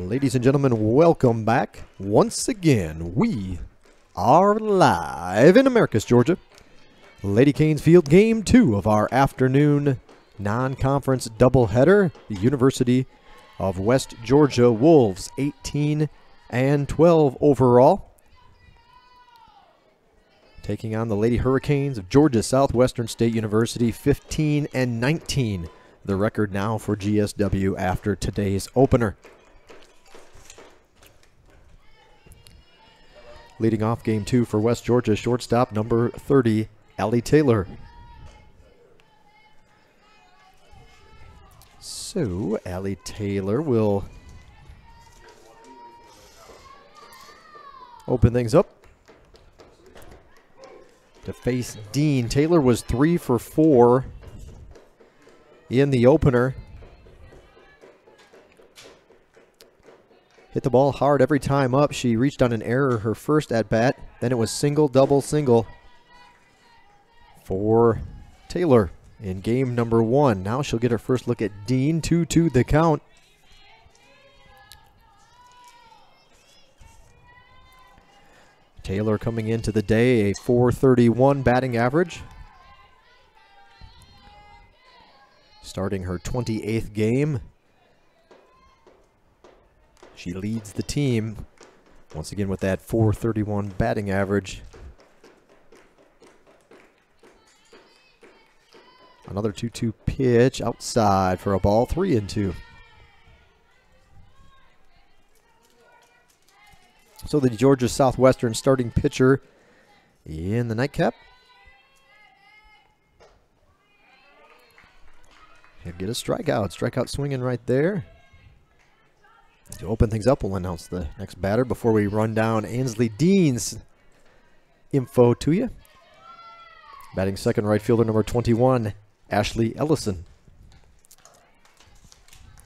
Ladies and gentlemen, welcome back. Once again, we are live in Americus, Georgia. Lady Canes Field, Game 2 of our afternoon non-conference doubleheader. The University of West Georgia Wolves, 18-12 overall. Taking on the Lady Hurricanes of Georgia Southwestern State University, 15-19. The record now for GSW after today's opener. Leading off Game 2 for West Georgia, shortstop number 30, Allie Taylor. So, Allie Taylor will open things up to face Dean. Taylor was 3 for 4 in the opener. Hit the ball hard every time up. She reached on an error her first at bat. Then it was single, double, single for Taylor in game number 1. Now she'll get her first look at Dean. 2-2 the count. Taylor coming into the day, a .431 batting average. Starting her 28th game. She leads the team once again with that .431 batting average. Another 2-2 pitch outside for a ball, 3-2. So the Georgia Southwestern starting pitcher in the nightcap. He'll get a strikeout. Strikeout swinging right there. To open things up, we'll announce the next batter before we run down Ainsley Dean's info to you. Batting second, right fielder number 21, Ashley Ellison.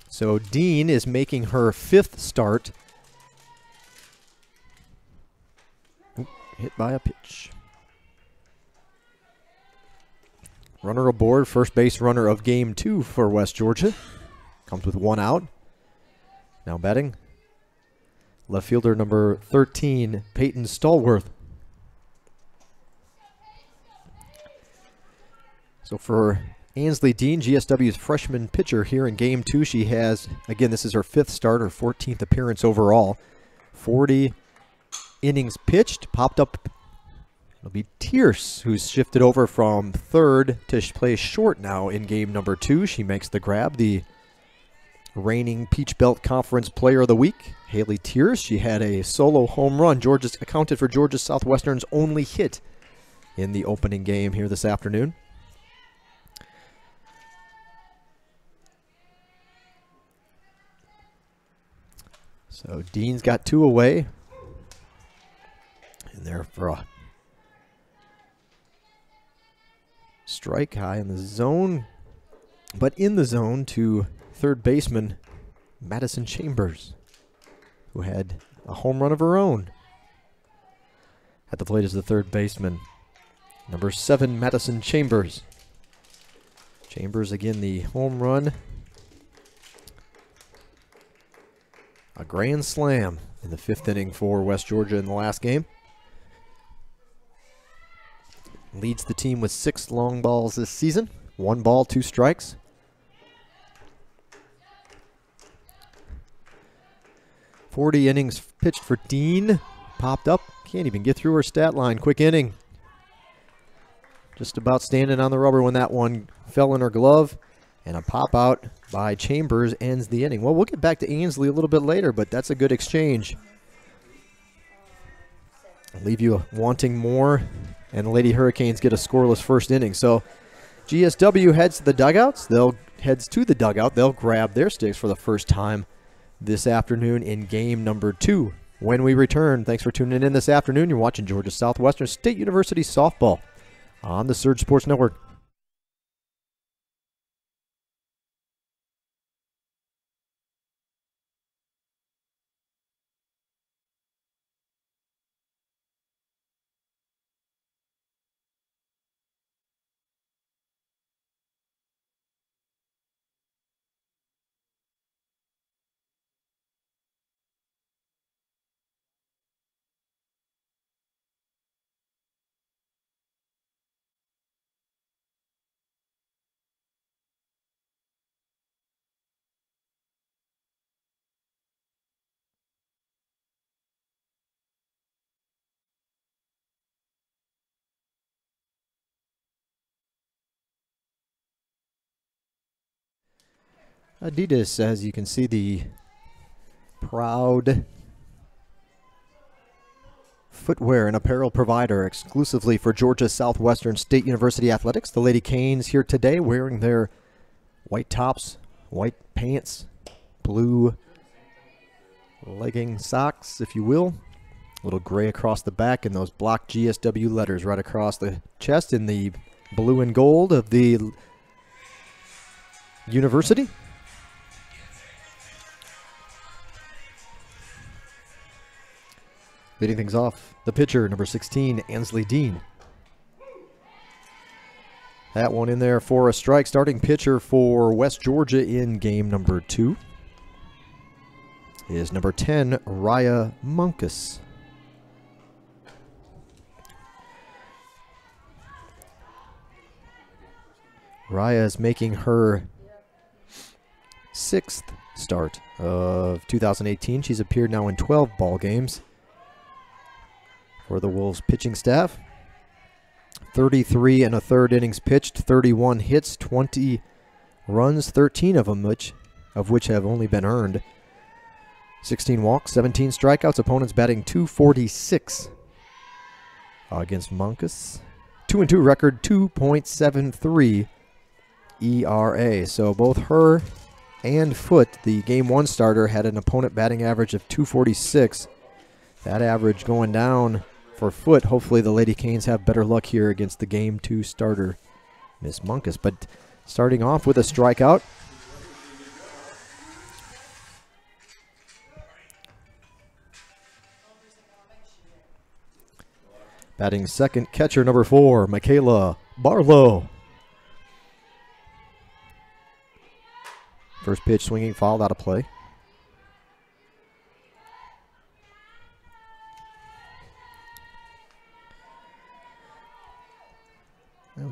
So Dean is making her 5th start. Oop, hit by a pitch. Runner aboard, first base runner of game 2 for West Georgia. Comes with 1 out. Now batting, left fielder number 13, Peyton Stallworth. So for Ainsley Dean, GSW's freshman pitcher here in Game 2, she has, again, this is her 5th start, her 14th appearance overall. 40 innings pitched, popped up. It'll be Tierce, who's shifted over from third to play short now in game number 2. She makes the grab, the reigning Peach Belt Conference Player of the Week, Haley Tierce. She had a solo home run. Georgia's accounted for Georgia Southwestern's only hit in the opening game here this afternoon. So Dean's got 2 away. And there for a strike, high in the zone. But in the zone to third baseman Madison Chambers, who had a home run of her own. At the plate is the third baseman, number 7, Madison Chambers. Chambers again the home run. A grand slam in the 5th inning for West Georgia in the last game. Leads the team with 6 long balls this season. 1 ball, 2 strikes. .40 innings pitched for Dean. Popped up. Can't even get through her stat line. Quick inning. Just about standing on the rubber when that one fell in her glove. And a pop out by Chambers ends the inning. Well, we'll get back to Ainsley a little bit later, but that's a good exchange. I'll leave you wanting more. And the Lady Hurricanes get a scoreless first inning. So GSW heads to the dugouts. Heads to the dugout. They'll grab their sticks for the first time this afternoon in game number 2. When we return, thanks for tuning in this afternoon. You're watching Georgia Southwestern State University softball on the Surge Sports Network. Adidas, as you can see, the proud footwear and apparel provider exclusively for Georgia Southwestern State University Athletics. The Lady Canes here today wearing their white tops, white pants, blue legging socks, if you will. A little gray across the back and those block GSW letters right across the chest in the blue and gold of the university. Leading things off, the pitcher, number 16, Ansley Dean. That one in there for a strike. Starting pitcher for West Georgia in game number 2 is number 10, Raya Munkus. Raya is making her 6th start of 2018. She's appeared now in 12 ball games for the Wolves pitching staff. 33 1/3 innings pitched, 31 hits, 20 runs, 13 of them of which have only been earned. 16 walks, 17 strikeouts. Opponents batting .246 against Munkus. 2-2 record, 2.73 ERA. So both her and Foote, the game 1 starter, had an opponent batting average of .246. That average going down for Foote. Hopefully the Lady Canes have better luck here against the game 2 starter, Miss Munkus. But starting off with a strikeout. Batting second, catcher number 4, Michaela Barlow. First pitch swinging, fouled, out of play.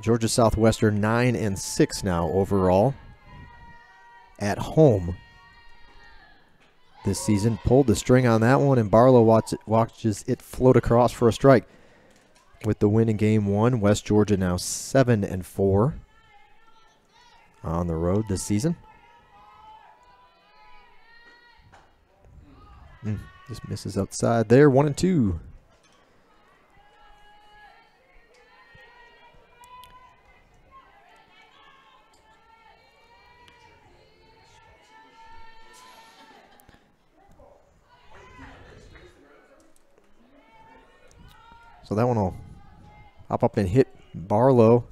Georgia Southwestern 9-6 now overall at home this season. Pulled the string on that one, and Barlow watches it float across for a strike. With the win in game 1, West Georgia now 7-4 on the road this season. Just misses outside there, 1-2. So that one will hop up and hit Barlow.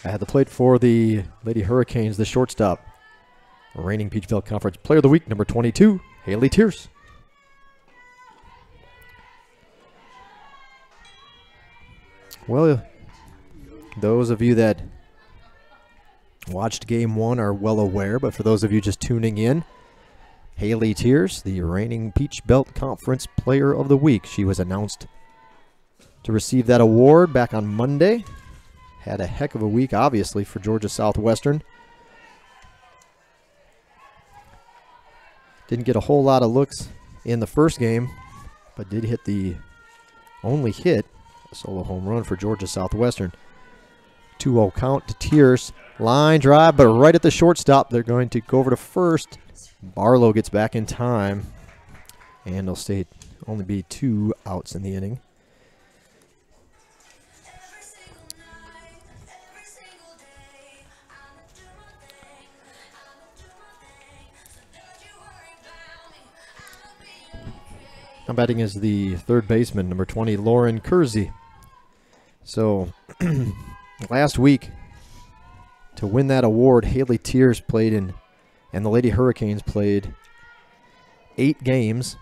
At the plate for the Lady Hurricanes, the shortstop, reigning Peach Belt Conference Player of the Week, number 22, Haley Tierce. Well, those of you that watched game 1 are well aware, but for those of you just tuning in, Haley Tierce, the reigning Peach Belt Conference Player of the Week. She was announced to receive that award back on Monday. Had a heck of a week, obviously, for Georgia Southwestern. Didn't get a whole lot of looks in the first game, but did hit the only hit, a solo home run for Georgia Southwestern. 2-0 count to Tierce. Line drive, but right at the shortstop. They're going to go over to first. Barlow gets back in time, and it'll stay only be 2 outs in the inning. Now batting is the third baseman, number 20, Lauren Kersey. So last week, to win that award, Haley Tierce played in, and the Lady Hurricanes played 8 games.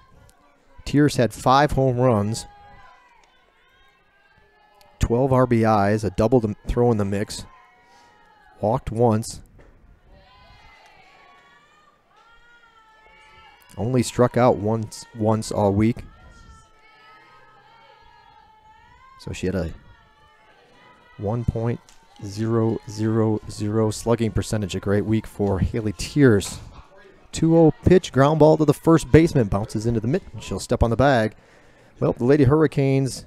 Tierce had 5 home runs, 12 RBIs, a double to throw in the mix, walked once, only struck out once all week. So she had a 1.000 slugging percentage, a great week for Haley Tierce. 2-0 pitch, ground ball to the first baseman. Bounces into the mitt. She'll step on the bag. Well, the Lady Hurricanes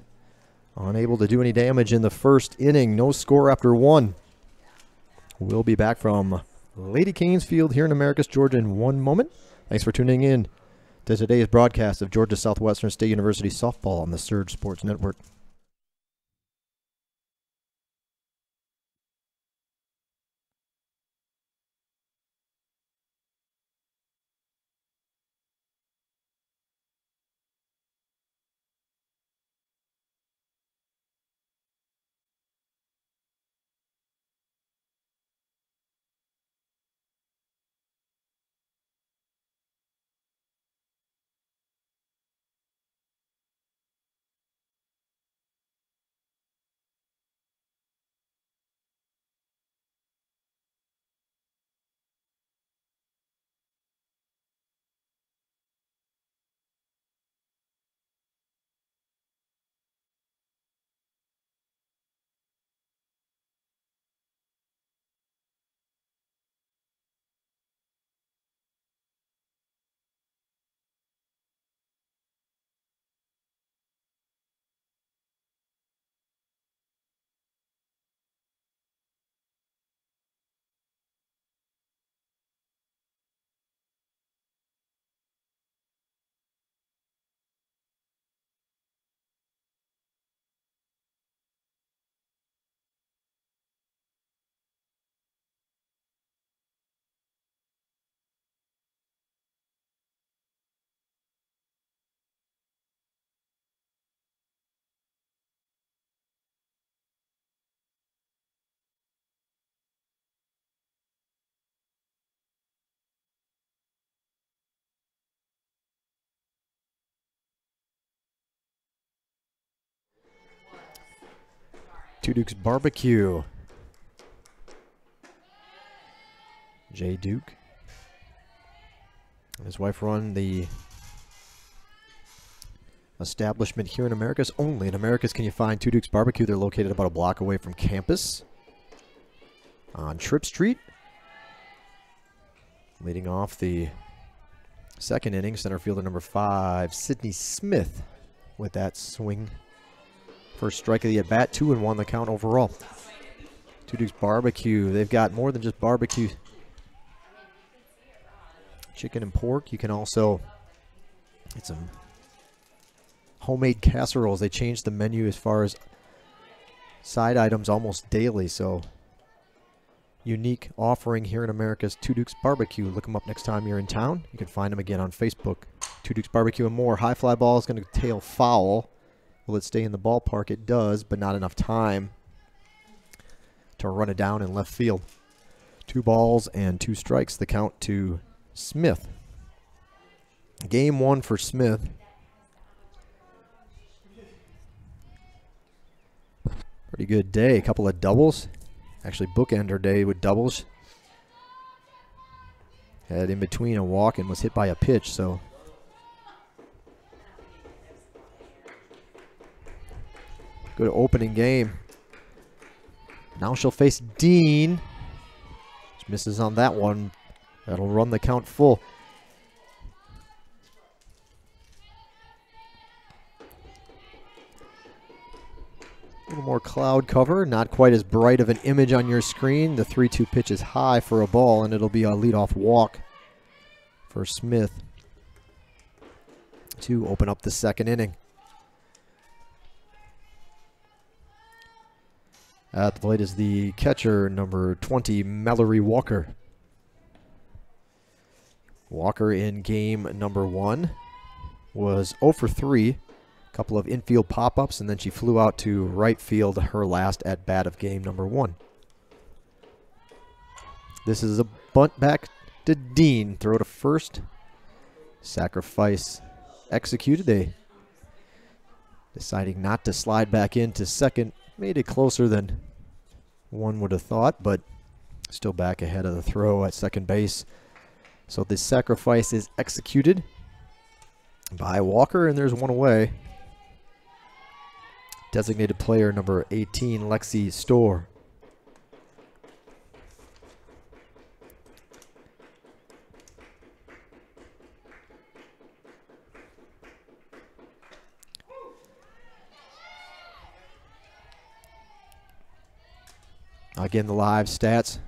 unable to do any damage in the first inning. No score after 1. We'll be back from Lady Canes Field here in Americus, Georgia in 1 moment. Thanks for tuning in to today's broadcast of Georgia Southwestern State University softball on the Surge Sports Network. Two Dukes Barbecue. Jay Duke and his wife run the establishment here in Americus. Only in Americus can you find Two Dukes Barbecue. They're located about a block away from campus on Tripp Street. Leading off the second inning, center fielder number 5, Sydney Smith, with that swing. First strike of the at-bat, 2-1 the count overall. Two Dukes Barbecue. They've got more than just barbecue chicken and pork. You can also get some homemade casseroles. They change the menu as far as side items almost daily. So unique offering here in America's Two Dukes Barbecue. Look them up next time you're in town. You can find them again on Facebook. Two Dukes Barbecue and more. High fly ball is going to tail foul. Will it stay in the ballpark? It does, but not enough time to run it down in left field. 2 balls and 2 strikes, the count to Smith. Game 1 for Smith. Pretty good day. A couple of doubles. Actually bookend her day with doubles. Had in between a walk and was hit by a pitch, so good opening game. Now she'll face Dean. She misses on that one. That'll run the count full. A little more cloud cover. Not quite as bright of an image on your screen. The 3-2 pitch is high for a ball, and it'll be a leadoff walk for Smith to open up the second inning. At the plate is the catcher, number 20, Mallory Walker. Walker in game number 1 was 0 for 3. A couple of infield pop-ups, and then she flew out to right field her last at-bat of game number 1. This is a bunt back to Dean. Throw to first. Sacrifice executed. They deciding not to slide back into second. Made it closer than one would have thought, but still back ahead of the throw at second base. So this sacrifice is executed by Walker, and there's one away. Designated player number 18, Lexi Storr. Again, the live stats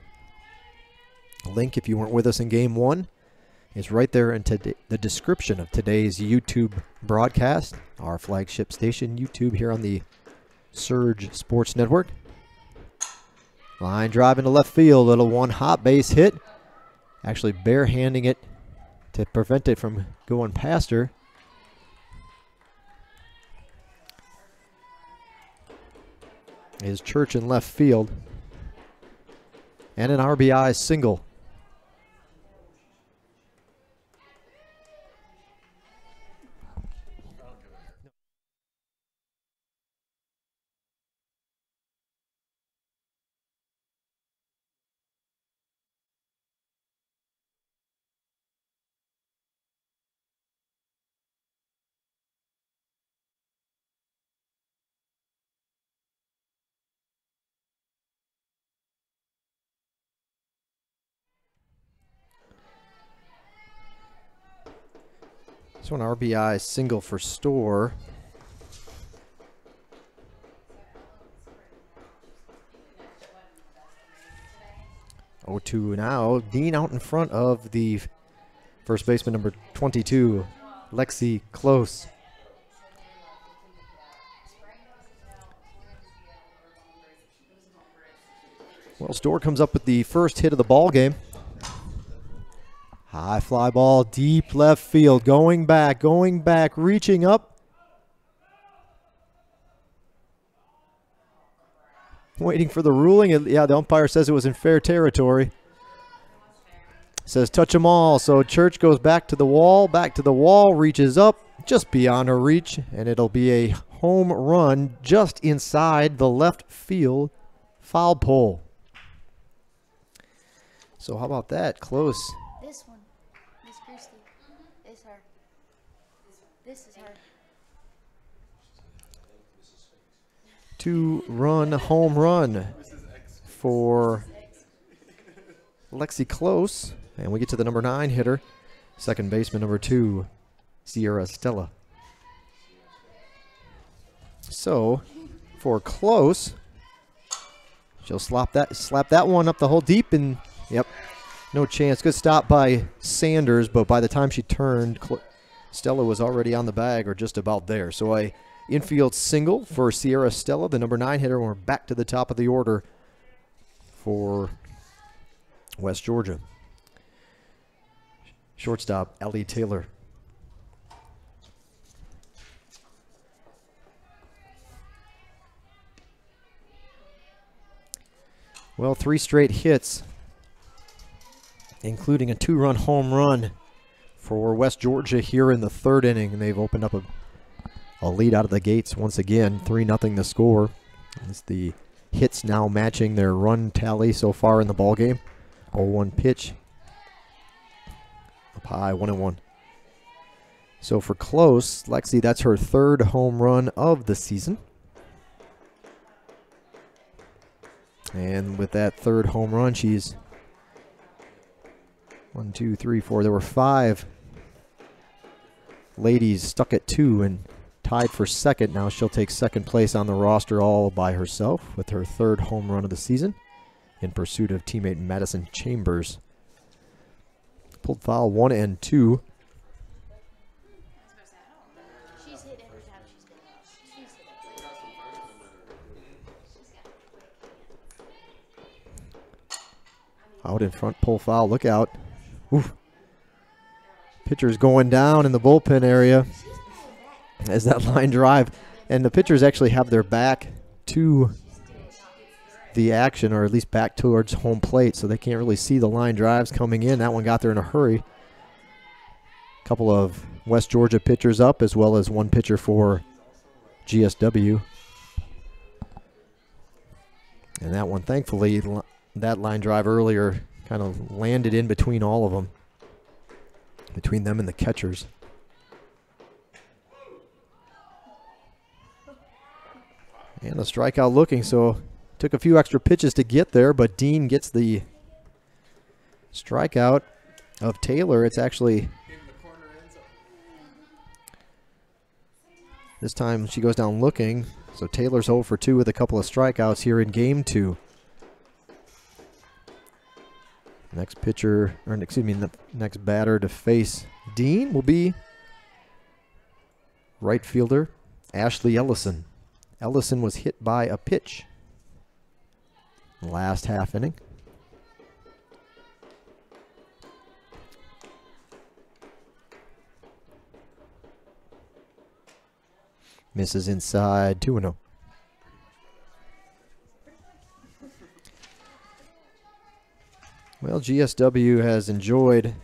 link, if you weren't with us in Game 1, is right there in the description of today's YouTube broadcast, our flagship station, YouTube, here on the Surge Sports Network. Line drive into left field, little one hot base hit. Actually barehanding it to prevent it from going past her. Is Church in left field. And an RBI single. So an RBI single for Storr. Oh, 2 now. Dean out in front of the first baseman, number 22, Lexi Close. Well, Storr comes up with the first hit of the ball game. High fly ball, deep left field, going back, reaching up. Waiting for the ruling. Yeah, the umpire says it was in fair territory. Says touch them all. So Church goes back to the wall, reaches up, just beyond her reach, and it'll be a home run just inside the left field foul pole. So how about that? Close. This one. Miss Christie. This her. This is her. 2-run home run for Lexi Close. And we get to the number 9 hitter, second baseman number 2, Sierra Stella. So for Close, she'll slap that one up the hole deep, and yep, no chance. Good stop by Sanders, but by the time she turned, Stella was already on the bag or just about there. So a infield single for Sierra Stella, the number 9 hitter. We're back to the top of the order for West Georgia. Shortstop, Ellie Taylor. Well, 3 straight hits, including a 2-run home run for West Georgia here in the 3rd inning. And they've opened up a lead out of the gates once again, 3-0 the score. As the hits now matching their run tally so far in the ballgame. 0-1 pitch. Up high, 1-1. So for Close, Lexi, that's her 3rd home run of the season. And with that 3rd home run, she's 1, 2, 3, 4. There were 5 ladies stuck at 2 and tied for 2nd. Now she'll take 2nd place on the roster all by herself with her 3rd home run of the season in pursuit of teammate Madison Chambers. Pulled foul 1 and 2. She's hit every time she's been out. She's hit every Out in front, pull foul. Look out. Oof. Pitcher's going down in the bullpen area as that line drive. And the pitchers actually have their back to the action, or at least back towards home plate, so they can't really see the line drives coming in. That one got there in a hurry. A couple of West Georgia pitchers up, as well as 1 pitcher for GSW. And that one, thankfully, that line drive earlier kind of landed in between all of them, between them and the catchers. And the strikeout looking, so took a few extra pitches to get there, but Dean gets the strikeout of Taylor. It's actually, this time she goes down looking, so Taylor's 0 for 2 with a couple of strikeouts here in game 2. Next pitcher, or excuse me, the next batter to face Dean will be right fielder Ashley Ellison. Ellison was hit by a pitch last half inning. Misses inside, 2-0. Well, GSW has enjoyed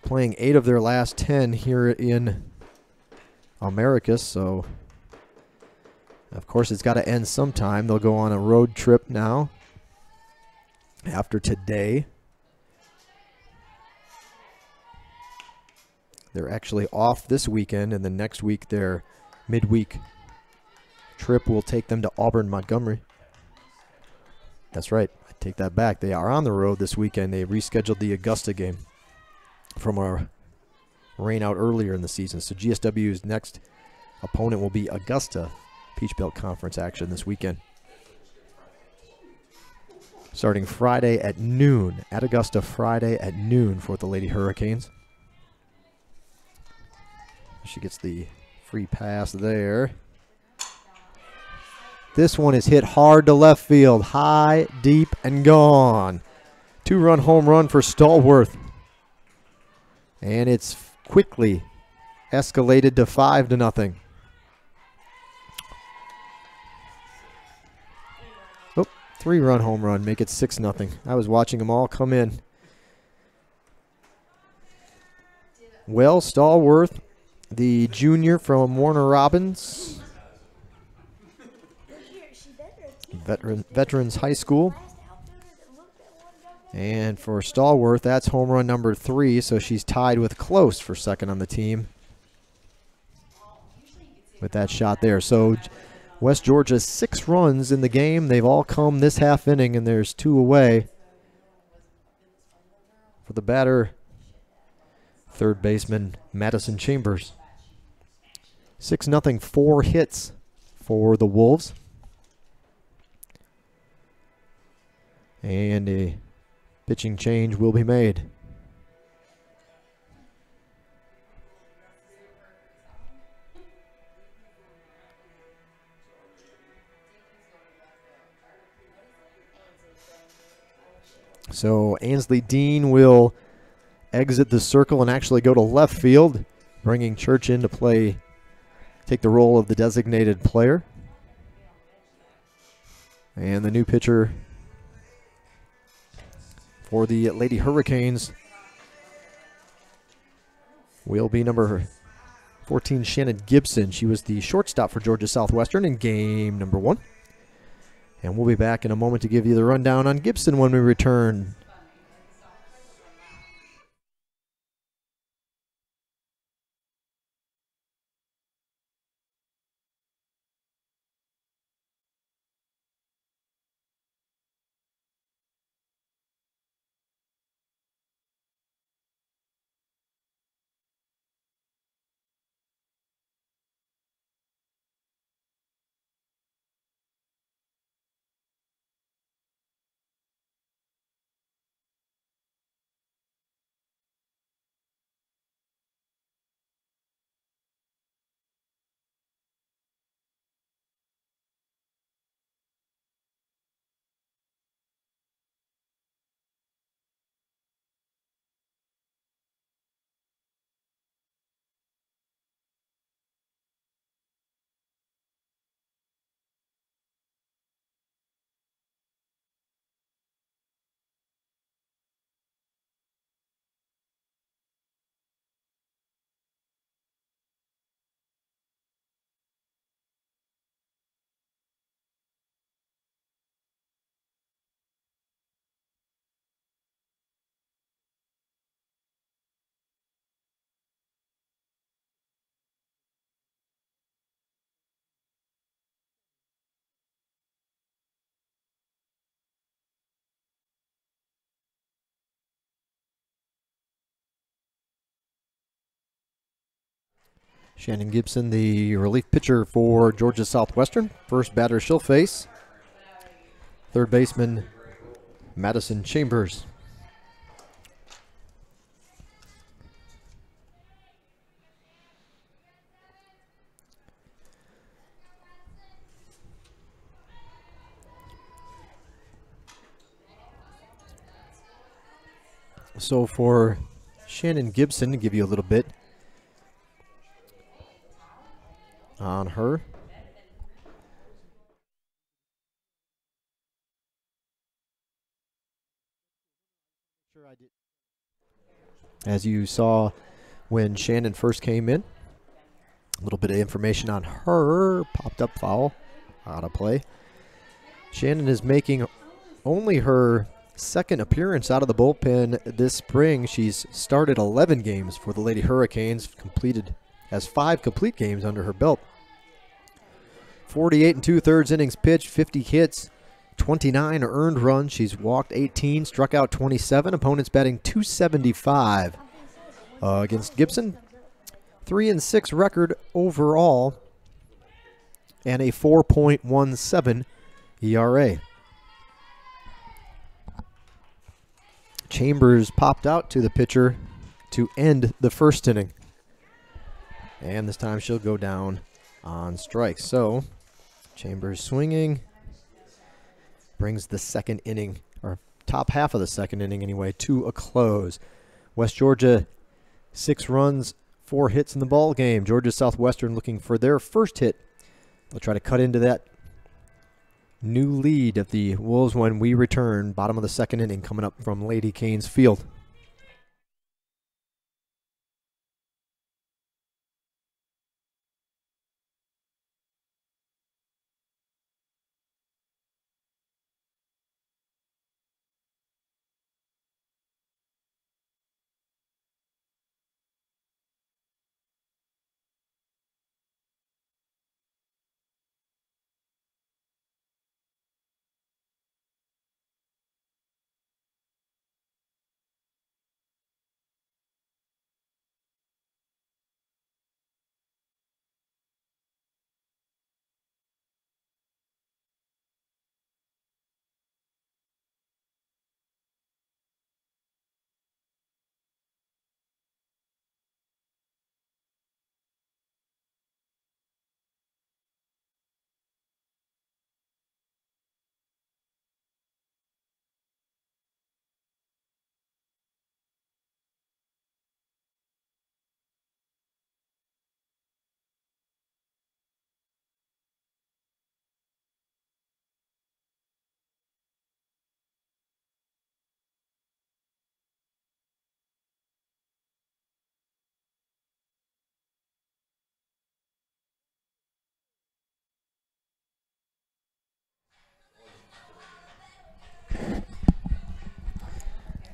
playing 8 of their last 10 here in Americus, so of course it's got to end sometime. They'll go on a road trip now after today. They're actually off this weekend, and then next week their midweek trip will take them to Auburn, Montgomery. That's right, I take that back. They are on the road this weekend. They rescheduled the Augusta game from our rain out earlier in the season. So GSW's next opponent will be Augusta, Peach Belt Conference action this weekend. Starting Friday at noon, at Augusta Friday at noon for the Lady Hurricanes. She gets the free pass there. This one is hit hard to left field, high, deep, and gone. 2-run home run for Stallworth. And it's quickly escalated to 5-0. Oh, 3-run home run, make it 6-0. I was watching them all come in. Well, Stallworth, the junior from Warner Robins, Veterans High School. And for Stallworth, that's home run number 3, so she's tied with Close for second on the team with that shot there. So West Georgia 6 runs in the game. They've all come this half inning, and there's 2 away. For the batter, third baseman Madison Chambers. 6-0, 4 hits for the Wolves. And a pitching change will be made. So Ainsley Dean will exit the circle and actually go to left field, bringing Church into play, take the role of the designated player. And the new pitcher for the Lady Hurricanes will be number 14, Shannon Gibson. She was the shortstop for Georgia Southwestern in game number 1. And we'll be back in a moment to give you the rundown on Gibson when we return. Shannon Gibson, the relief pitcher for Georgia Southwestern. First batter she'll face third baseman Madison Chambers. So for Shannon Gibson, to give you a little bit on her. As you saw when Shannon first came in, a little bit of information on her. Popped up foul, out of play. Shannon is making only her second appearance out of the bullpen this spring. She's started 11 games for the Lady Hurricanes, has 5 complete games under her belt. 48 2/3 innings pitched, 50 hits, 29 earned runs. She's walked 18, struck out 27. Opponents batting .275 against Gibson. 3-6 record overall, and a 4.17 ERA. Chambers popped out to the pitcher to end the first inning. And this time she'll go down on strikes. So Chambers swinging brings the second inning, or top half of the second inning anyway, to a close. West Georgia, 6 runs, 4 hits in the ball game. Georgia Southwestern looking for their first hit. They'll try to cut into that new lead of the Wolves when we return. Bottom of the second inning coming up from Lady Canes Field.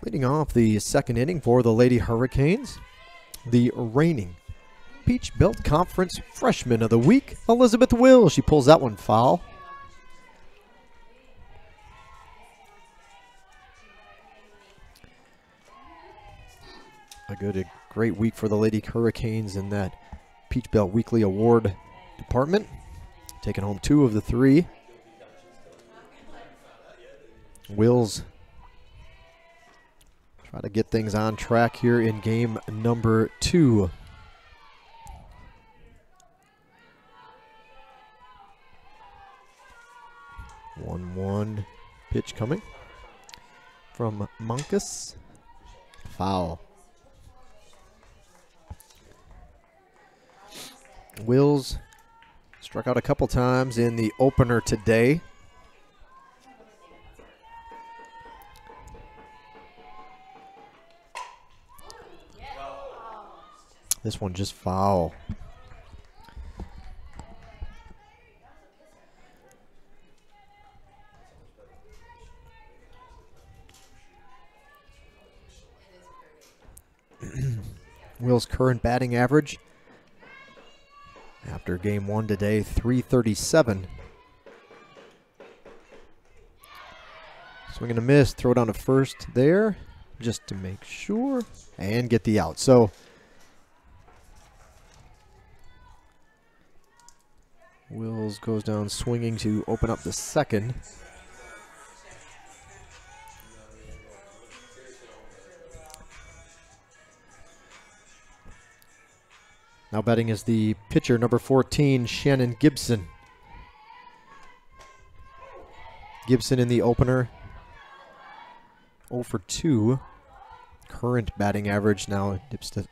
Leading off the second inning for the Lady Hurricanes, the reigning Peach Belt Conference Freshman of the Week, Elizabeth Will. She pulls that one foul. A great week for the Lady Hurricanes in that Peach Belt Weekly Award department. Taking home 2 of the 3. Wills try to get things on track here in game number 2. One pitch coming from Americus. Foul. Wills struck out a couple times in the opener today. This one just foul. Will's current batting average after game 1 today, .337. Swing and a miss, throw down to first there just to make sure and get the out. So Wills goes down swinging to open up the second. Now batting is the pitcher, number 14, Shannon Gibson. Gibson in the opener, 0 for 2. Current batting average now dips to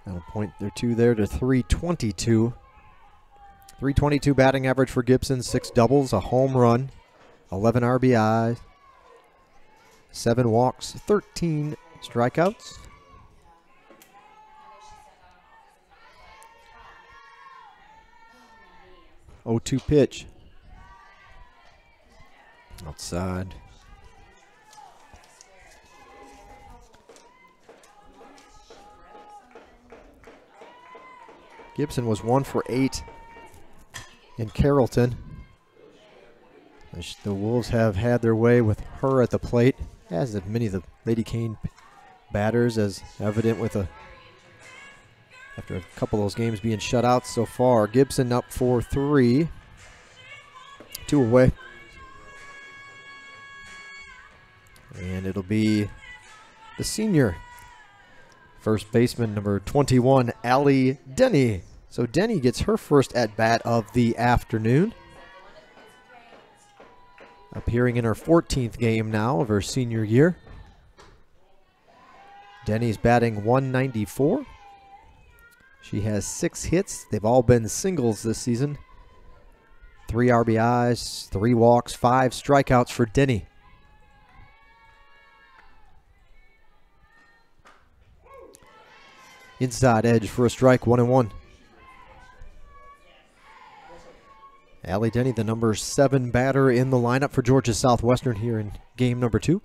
a point or two there to 322. 322 batting average for Gibson, 6 doubles, a home run, 11 RBIs, 7 walks, 13 strikeouts. Oh, 2 pitch. Outside. Gibson was 1 for 8 in Carrollton. The Wolves have had their way with her at the plate, as have many of the Lady Cane batters, as evident with after a couple of those games being shut out so far. Gibson up 4-3, 2 away. And it'll be the senior first baseman, number 21, Allie Denny. So Denny gets her first at-bat of the afternoon. Appearing in her 14th game now of her senior year. Denny's batting 194. She has 6 hits. They've all been singles this season. 3 RBIs, 3 walks, 5 strikeouts for Denny. Inside edge for a strike, 1-1. Allie Denny, the number 7 batter in the lineup for Georgia Southwestern here in game number 2.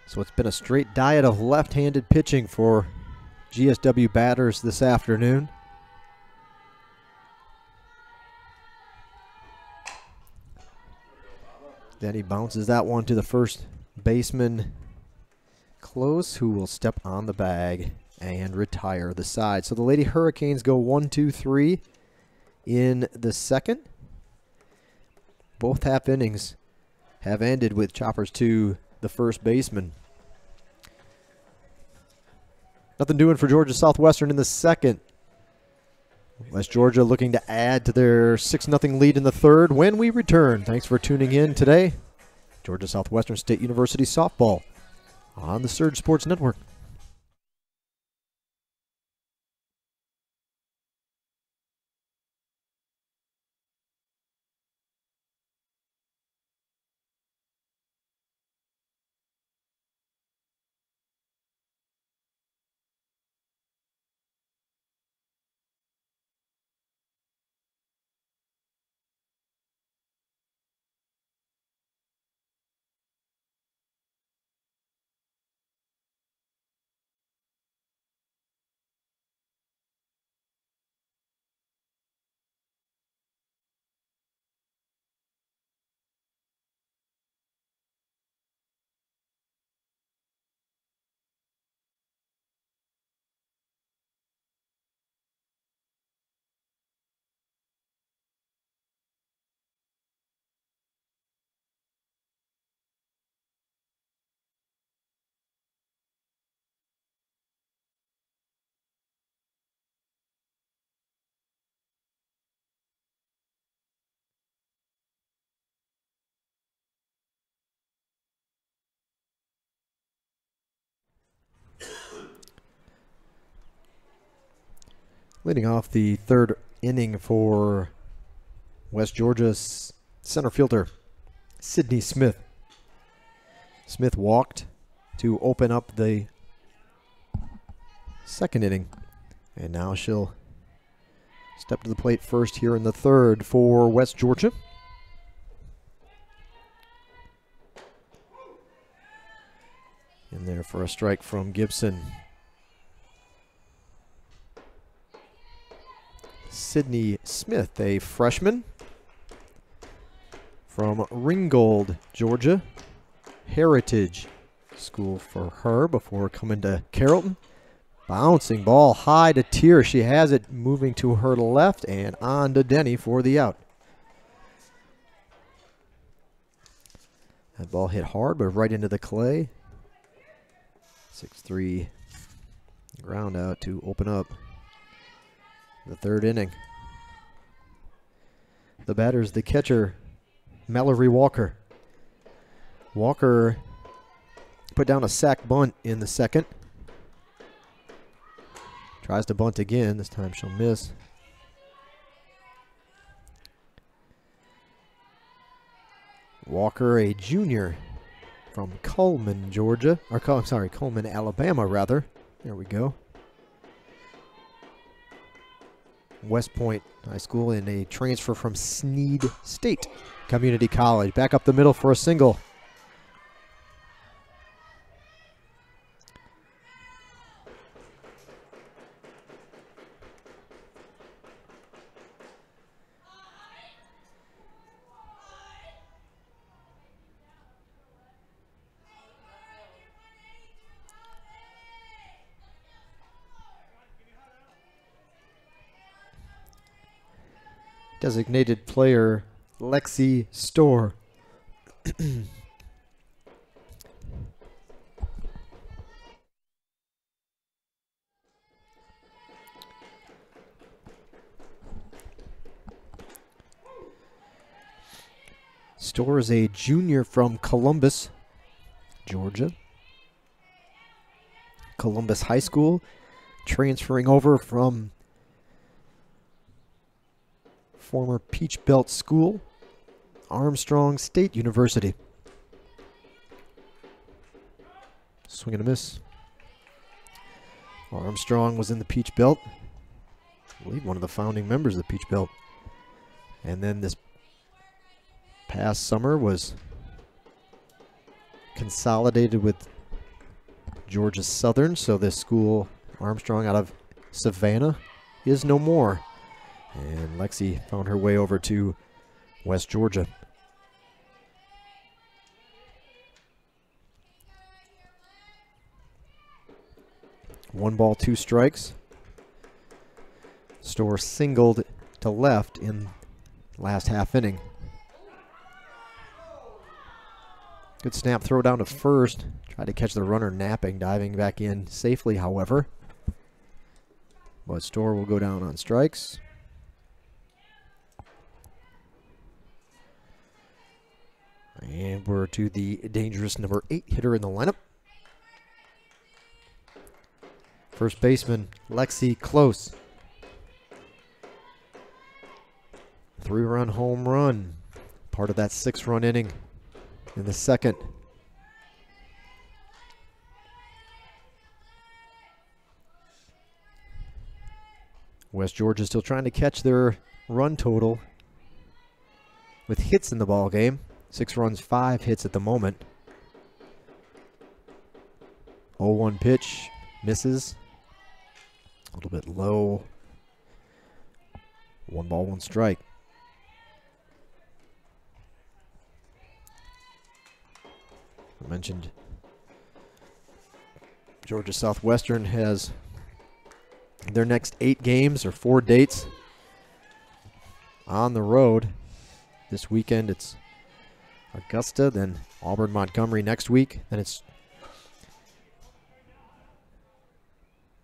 So it's been a straight diet of left-handed pitching for GSW batters this afternoon. Denny bounces that one to the first baseman, Close, who will step on the bag and retire the side. So the Lady Hurricanes go 1-2-3 in the second. Both half innings have ended with choppers to the first baseman. Nothing doing for Georgia Southwestern in the second. West Georgia looking to add to their 6-0 lead in the third when we return. Thanks for tuning in today. Georgia Southwestern State University softball on the Surge Sports Network. Leading off the third inning for West Georgia's center fielder, Sydney Smith. Smith walked to open up the second inning, and now she'll step to the plate first here in the third for West Georgia. In there for a strike from Gibson. Sydney Smith, a freshman from Ringgold, Georgia. Heritage school for her before coming to Carrollton. Bouncing ball high to Tier. She has it moving to her left and on to Denny for the out. That ball hit hard, but right into the clay. 6-3 ground out to open up the third inning. The batter is the catcher, Mallory Walker. Walker put down a sac bunt in the second. Tries to bunt again. This time she'll miss. Walker, a junior from Coleman, Georgia. Coleman, Alabama, rather. There we go. West Point High School in a transfer from Sneed State Community College. Back up the middle for a single. Designated player Lexi Storr. Storr is a junior from Columbus, Georgia. Columbus High School, transferring over from former Peach Belt School, Armstrong State University. Swing and a miss. Armstrong was in the Peach Belt. I believe one of the founding members of the Peach Belt. And then this past summer was consolidated with Georgia Southern. So this school, Armstrong out of Savannah, is no more. And Lexi found her way over to West Georgia. One ball, two strikes. Storr singled to left in last half inning. Good snap throw down to first. Tried to catch the runner napping, diving back in safely, however. But Storr will go down on strikes. And we're to the dangerous number 8 hitter in the lineup. First baseman, Lexi Close. 3-run home run. Part of that 6-run inning in the second. West Georgia still trying to catch their run total with hits in the ball game. 6 runs, 5 hits at the moment. 0-1 pitch, misses. A little bit low. 1 ball, 1 strike. I mentioned Georgia Southwestern has their next 8 games or 4 dates on the road. This weekend it's Augusta, then Auburn, Montgomery next week. Then it's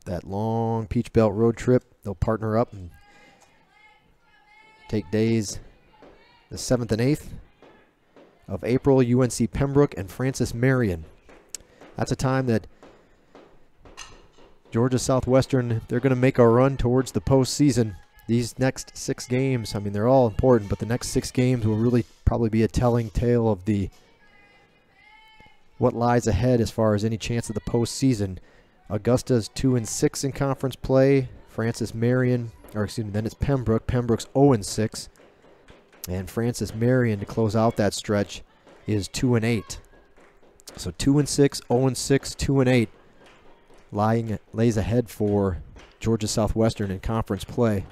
that long Peach Belt road trip. They'll partner up and take days the 7th and 8th of April. UNC Pembroke and Francis Marion. That's a time that Georgia Southwestern, they're going to make a run towards the postseason. These next 6 games, I mean, they're all important, but the next 6 games will really probably be a telling tale of what lies ahead as far as any chance of the postseason. Augusta's 2-6 in conference play. Francis Marion, then it's Pembroke. Pembroke's 0-6. And Francis Marion, to close out that stretch, is 2-8. So 2-6, 0-6, 2-8 lays ahead for Georgia Southwestern in conference play.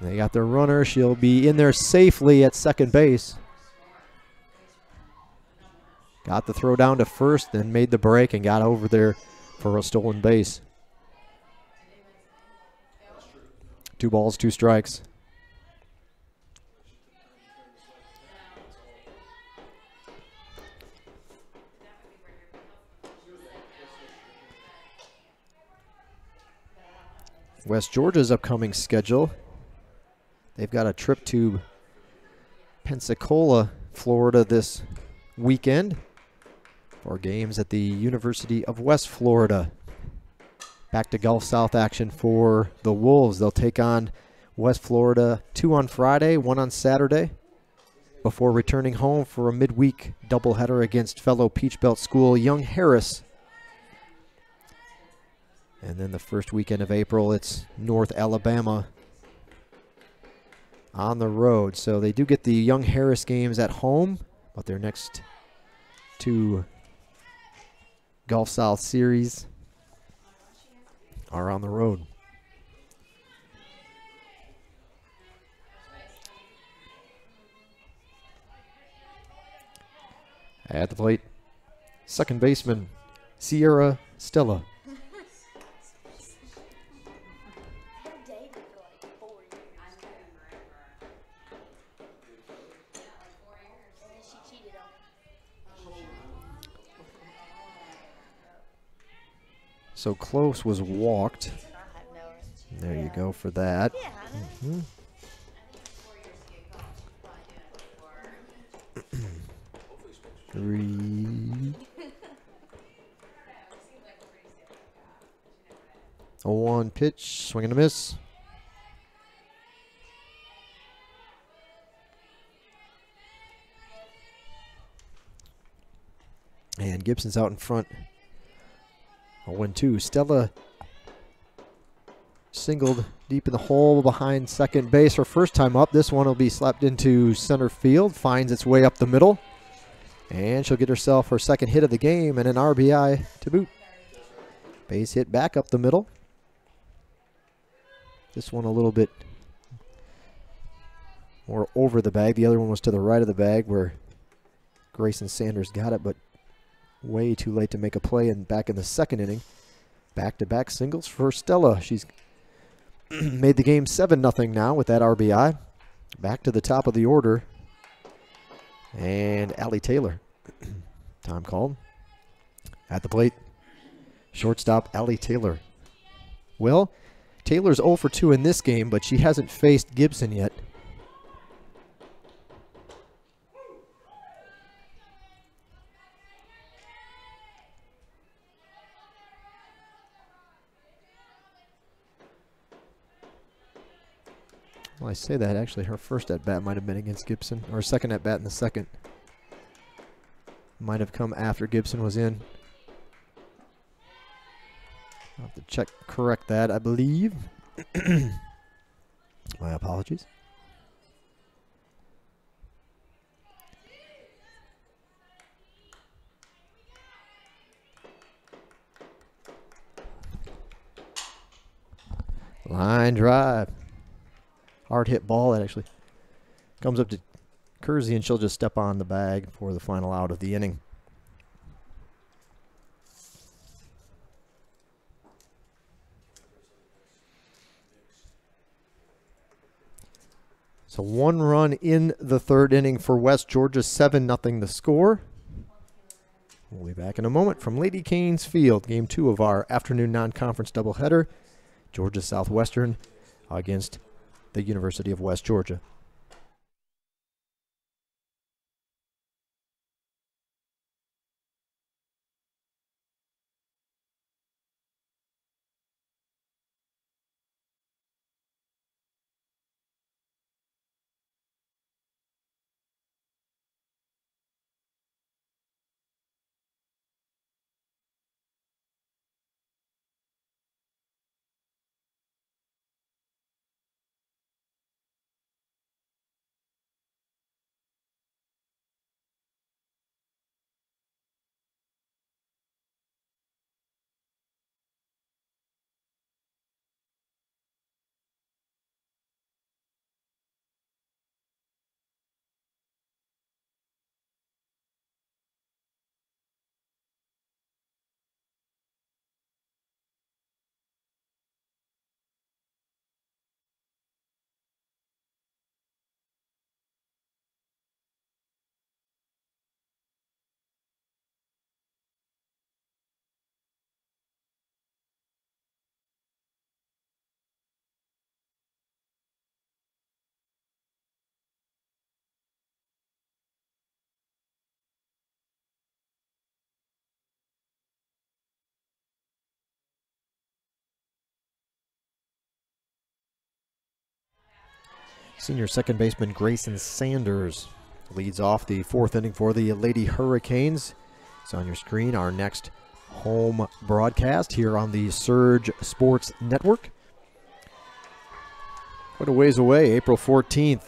They got their runner. She'll be in there safely at second base. Got the throw down to first, then made the break and got over there for a stolen base. 2 balls, 2 strikes. West Georgia's upcoming schedule. They've got a trip to Pensacola, Florida this weekend for games at the University of West Florida. Back to Gulf South action for the Wolves. They'll take on West Florida 2 on Friday, 1 on Saturday, before returning home for a midweek doubleheader against fellow Peach Belt school Young Harris. And then the first weekend of April, it's North Alabama on the road. So they do get the Young Harris games at home, but their next 2 Gulf South series are on the road. At the plate, second baseman Sierra Stella. So Close was walked. There you go for that. Mm-hmm. Three. A 1 pitch, swing and a miss. And Gibson's out in front. A 1-2. Stella singled deep in the hole behind second base. Her first time up. This one will be slapped into center field. Finds its way up the middle. And she'll get herself her second hit of the game and an RBI to boot. Base hit back up the middle. This one a little bit more over the bag. The other one was to the right of the bag where Grayson Sanders got it, but way too late to make a play. And back in the second inning, back-to-back singles for Stella. She's made the game 7-0 now with that RBI. Back to the top of the order. And Allie Taylor. Time called. At the plate, shortstop Allie Taylor. Well, Taylor's 0 for 2 in this game, but she hasn't faced Gibson yet. Well, I say that, actually, her first at-bat might have been against Gibson, or second at-bat in the second. Might have come after Gibson was in. I'll have to correct that, I believe. My apologies. Line drive. Hard hit ball that actually comes up to Kersey, and she'll just step on the bag for the final out of the inning. So 1 run in the third inning for West Georgia, 7-0 the score. We'll be back in a moment from Lady Canes Field, game 2 of our afternoon non-conference doubleheader. Georgia Southwestern against the University of West Georgia. Senior second baseman Grayson Sanders leads off the fourth inning for the Lady Hurricanes. It's on your screen, our next home broadcast here on the Surge Sports Network. Quite a ways away, April 14th,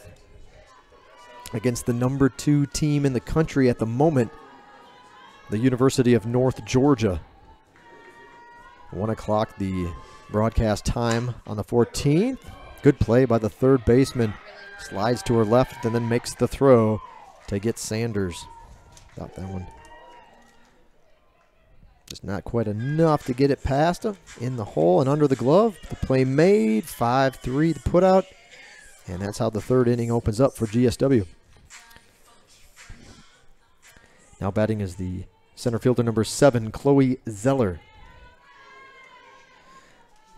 against the number 2 team in the country at the moment, the University of North Georgia. 1 o'clock, the broadcast time on the 14th. Good play by the third baseman. Slides to her left and then makes the throw to get Sanders. Got that one. Just not quite enough to get it past him. In the hole and under the glove. The play made. 5-3 to put out. And that's how the third inning opens up for GSW. Now batting is the center fielder number 7, Chloe Zeller.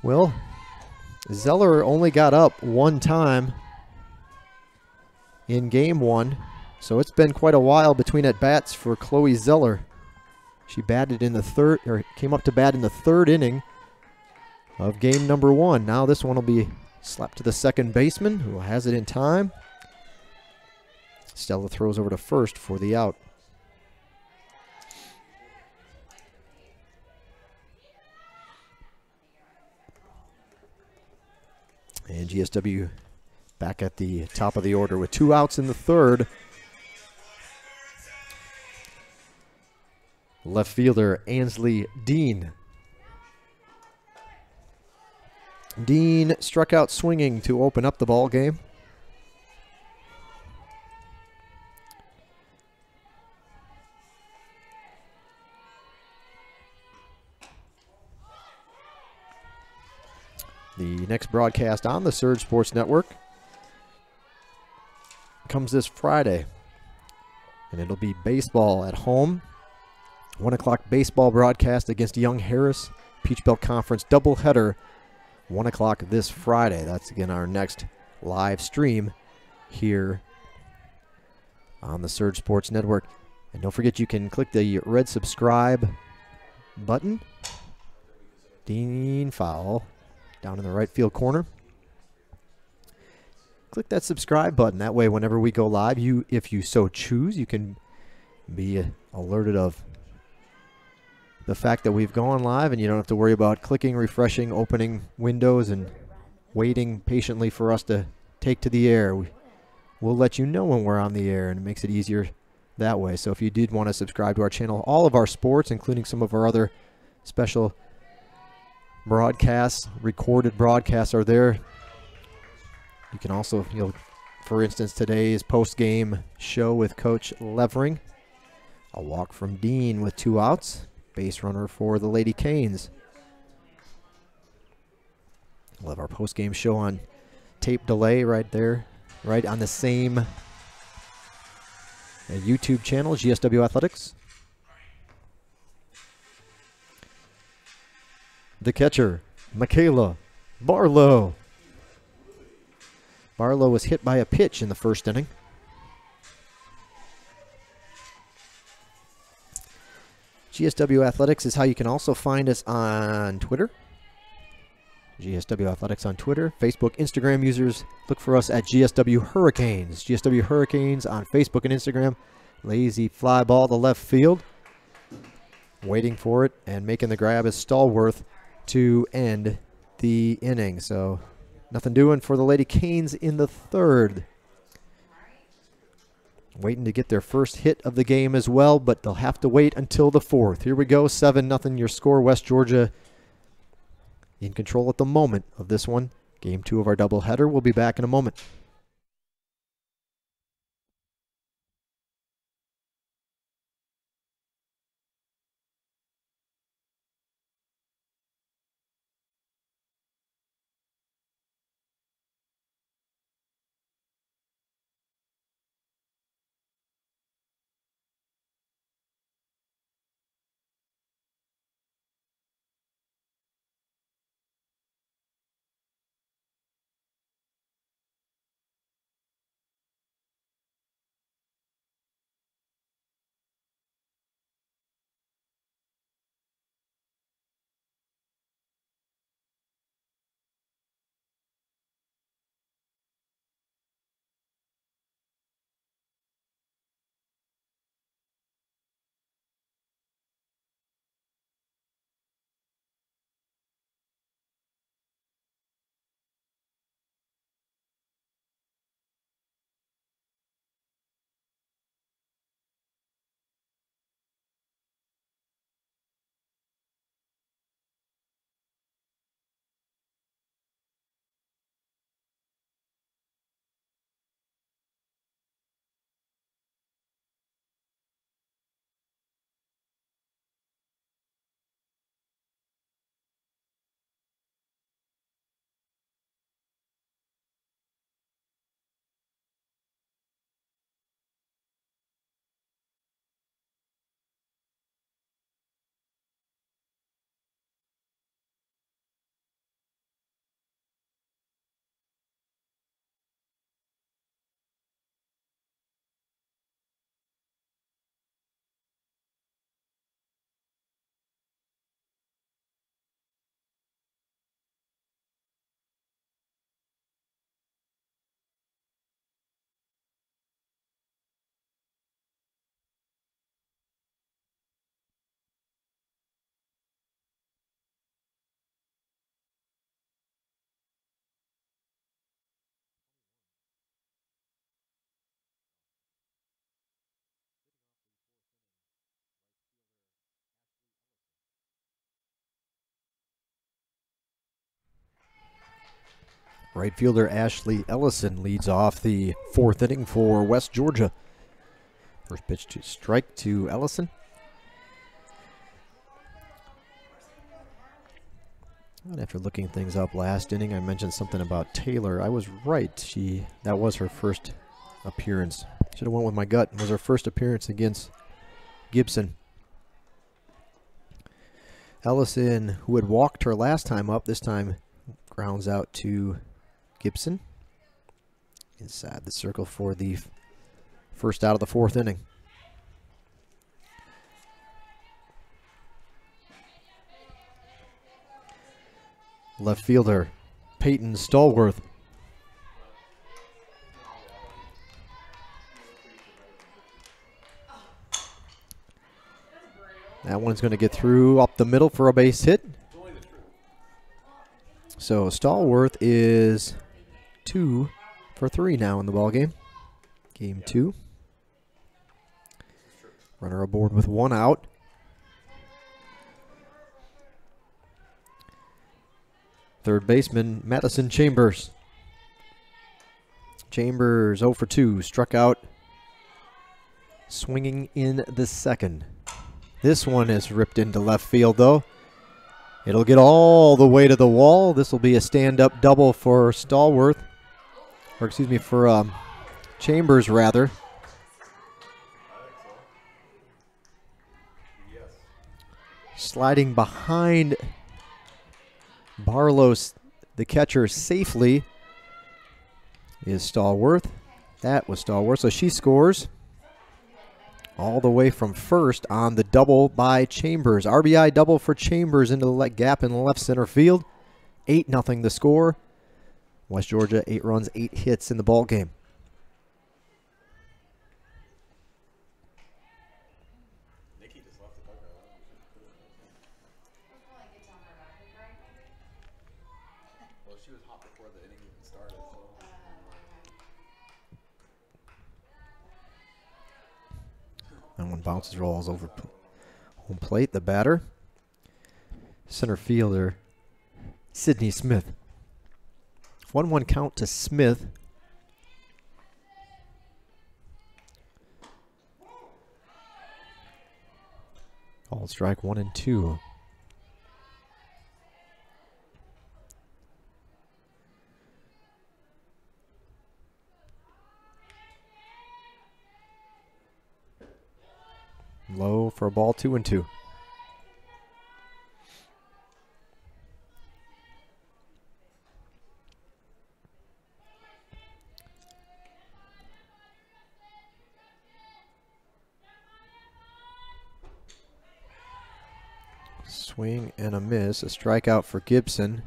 Well, Zeller only got up one time in game 1, so it's been quite a while between at-bats for Chloe Zeller. She batted in the third, or came up to bat in the third inning of game number 1. Now this one will be slapped to the second baseman, who has it in time. Stella throws over to first for the out. And GSW back at the top of the order with 2 outs in the third. Left fielder Ansley Dean. Dean struck out swinging to open up the ball game. The next broadcast on the Surge Sports Network comes this Friday, and it'll be baseball at home. 1 o'clock baseball broadcast against Young Harris, Peach Belt Conference doubleheader, 1 o'clock this Friday. That's again our next live stream here on the Surge Sports Network. And don't forget, you can click the red subscribe button. Dean foul down in the right field corner. Click that subscribe button. That way, whenever we go live, if you so choose, you can be alerted of the fact that we've gone live, and you don't have to worry about clicking, refreshing, opening windows, and waiting patiently for us to take to the air. We'll let you know when we're on the air, and it makes it easier that way. So if you did want to subscribe to our channel, all of our sports, including some of our other special broadcasts, recorded broadcasts, are there. You can also, for instance, today's post-game show with Coach Levering. A walk from Dean with 2 outs. Base runner for the Lady Canes. We'll have our post-game show on tape delay right there, right on the same YouTube channel, GSW Athletics. The catcher, Michaela Barlow. Barlow was hit by a pitch in the first inning. GSW Athletics is how you can also find us on Twitter. GSW Athletics on Twitter. Facebook, Instagram users, look for us at GSW Hurricanes. GSW Hurricanes on Facebook and Instagram. Lazy fly ball to left field. Waiting for it and making the grab is Stallworth to end the inning. So nothing doing for the Lady Canes in the third. Waiting to get their first hit of the game as well, but they'll have to wait until the fourth. Here we go, 7-0 your score. West Georgia in control at the moment of this one. Game 2 of our doubleheader. We'll be back in a moment. Right fielder Ashley Ellison leads off the 4th inning for West Georgia. First pitch to strike to Ellison. And after looking things up last inning, I mentioned something about Taylor. I was right. That was her first appearance. Should have went with my gut. It was her first appearance against Gibson. Ellison, who had walked her last time up, this time grounds out to Gibson. Inside the circle for the first out of the 4th inning. Left fielder Peyton Stallworth. That one's going to get through up the middle for a base hit. So Stallworth is 2 for 3 now in the ballgame. Game 2. Runner aboard with 1 out. Third baseman Madison Chambers. Chambers 0 for 2, struck out. Swinging in the 2nd. This one is ripped into left field though. It'll get all the way to the wall. This will be a stand-up double for Stallworth. Or excuse me, for Chambers rather. Sliding behind Barlow, the catcher, safely is Stallworth. That was Stallworth, so she scores all the way from first on the double by Chambers. RBI double for Chambers into the gap in the left center field. 8-0 the score. West Georgia, 8 runs, 8 hits in the ball game. That one bounces, rolls over home plate. The batter, center fielder Sydney Smith. 1-1 count to Smith. Called strike 1 and 2. Low for a ball, 2 and 2. Swing and a miss, a strikeout for Gibson.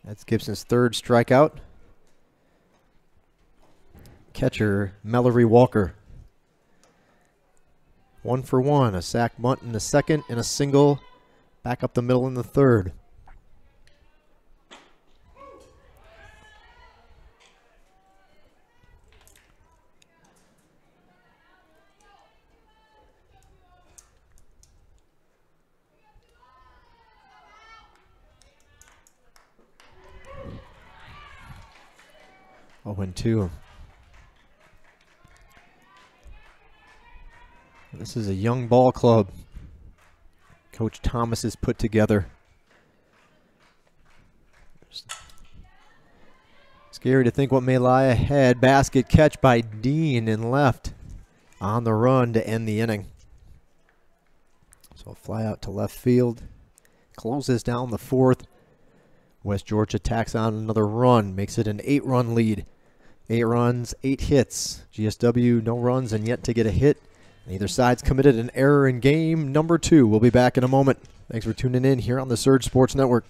That's Gibson's 3rd strikeout. Catcher Mallory Walker. 1 for 1, a sac bunt in the 2nd and a single back up the middle in the 3rd. Oh, and 2. This is a young ball club Coach Thomas has put together. Scary to think what may lie ahead. Basket catch by Dean in left on the run to end the inning. So a fly out to left field. Closes down the 4th. West Georgia tacks on another run. Makes it an 8-run lead. 8 runs, 8 hits. GSW no runs and yet to get a hit. Neither side's committed an error in game number 2. We'll be back in a moment. Thanks for tuning in here on the Surge Sports Network.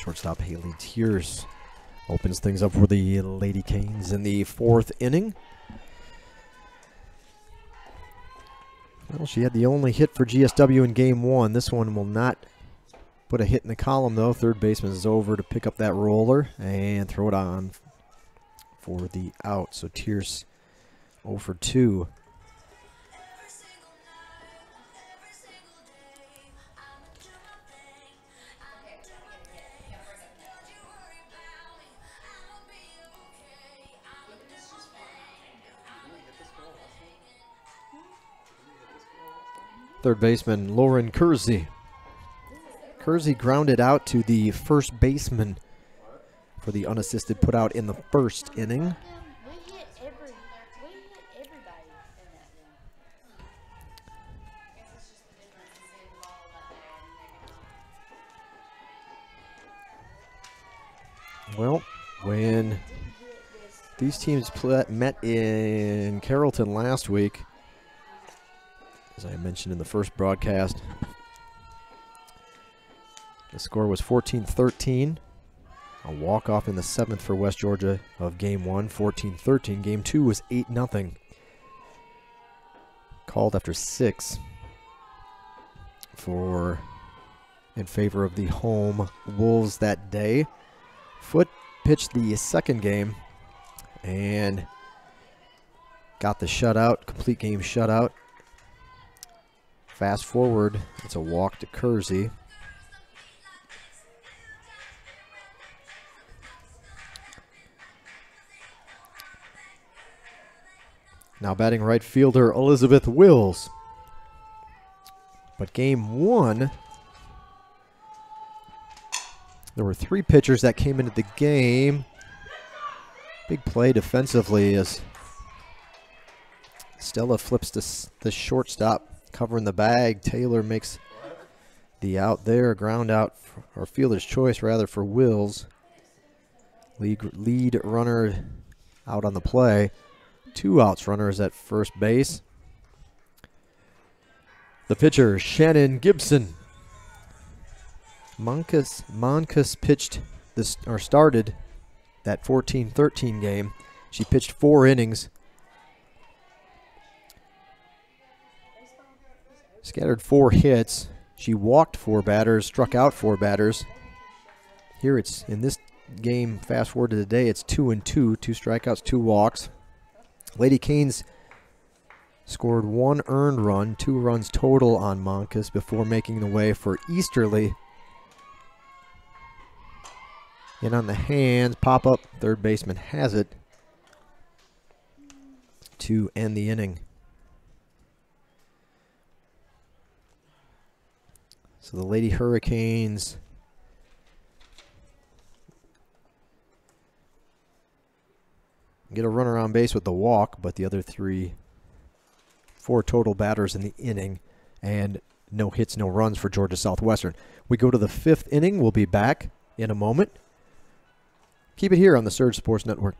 Shortstop Haley Tears opens things up for the Lady Canes in the 4th inning. Well, she had the only hit for GSW in game 1. This one will not put a hit in the column, though. Third baseman is over to pick up that roller and throw it on for the out. So Tears 0 for 2. Third baseman Lauren Kersey. Kersey grounded out to the first baseman for the unassisted put out in the 1st inning. We hit everybody in that game. Well, when these teams met in Carrollton last week, as I mentioned in the first broadcast, the score was 14-13. A walk-off in the 7th for West Georgia of Game 1, 14-13. Game 2 was 8-0. Called after 6 in favor of the home Wolves that day. Foote pitched the 2nd game and got the shutout, complete game shutout. Fast forward, it's a walk to Kersey. Now batting right fielder Elizabeth Wills. But game 1, there were 3 pitchers that came into the game. Big play defensively as Stella flips the shortstop, covering the bag. Taylor makes the out there, ground out, or fielder's choice rather, for Wills. Lead runner out on the play. 2 outs, runners at first base. The pitcher, Shannon Gibson. Moncus pitched started that 14-13 game. She pitched 4 innings. Scattered 4 hits. She walked 4 batters, struck out 4 batters. Here it's in this game, fast forward to today, it's 2-2, 2 strikeouts, 2 walks. Lady Canes scored 1 earned run, 2 runs total on Moncus before making the way for Easterly. And on the hands, pop up, third baseman has it to end the inning. So the Lady Hurricanes get a runner on base with the walk, but the other 4 total batters in the inning, and no hits, no runs for Georgia Southwestern. We go to the 5th inning. We'll be back in a moment. Keep it here on the Surge Sports Network.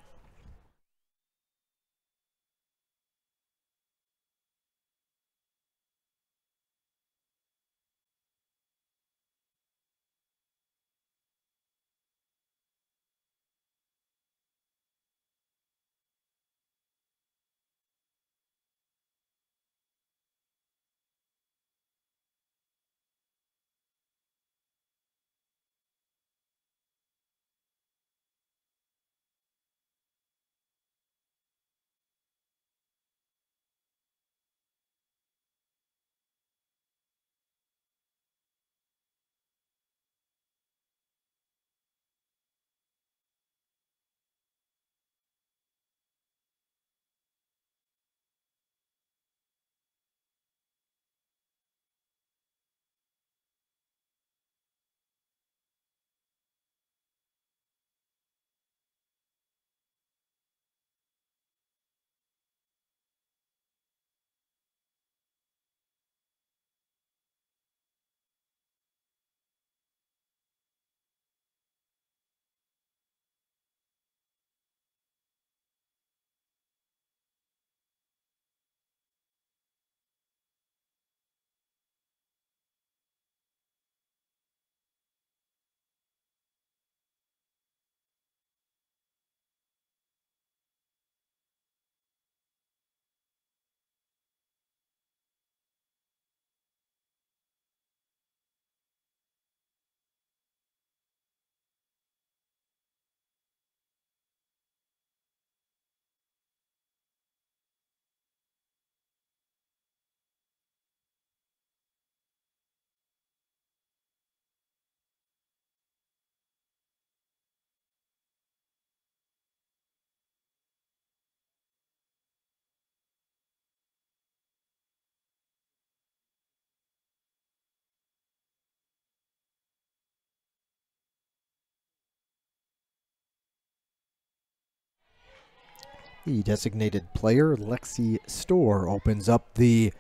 The designated player, Lexi Storr, opens up the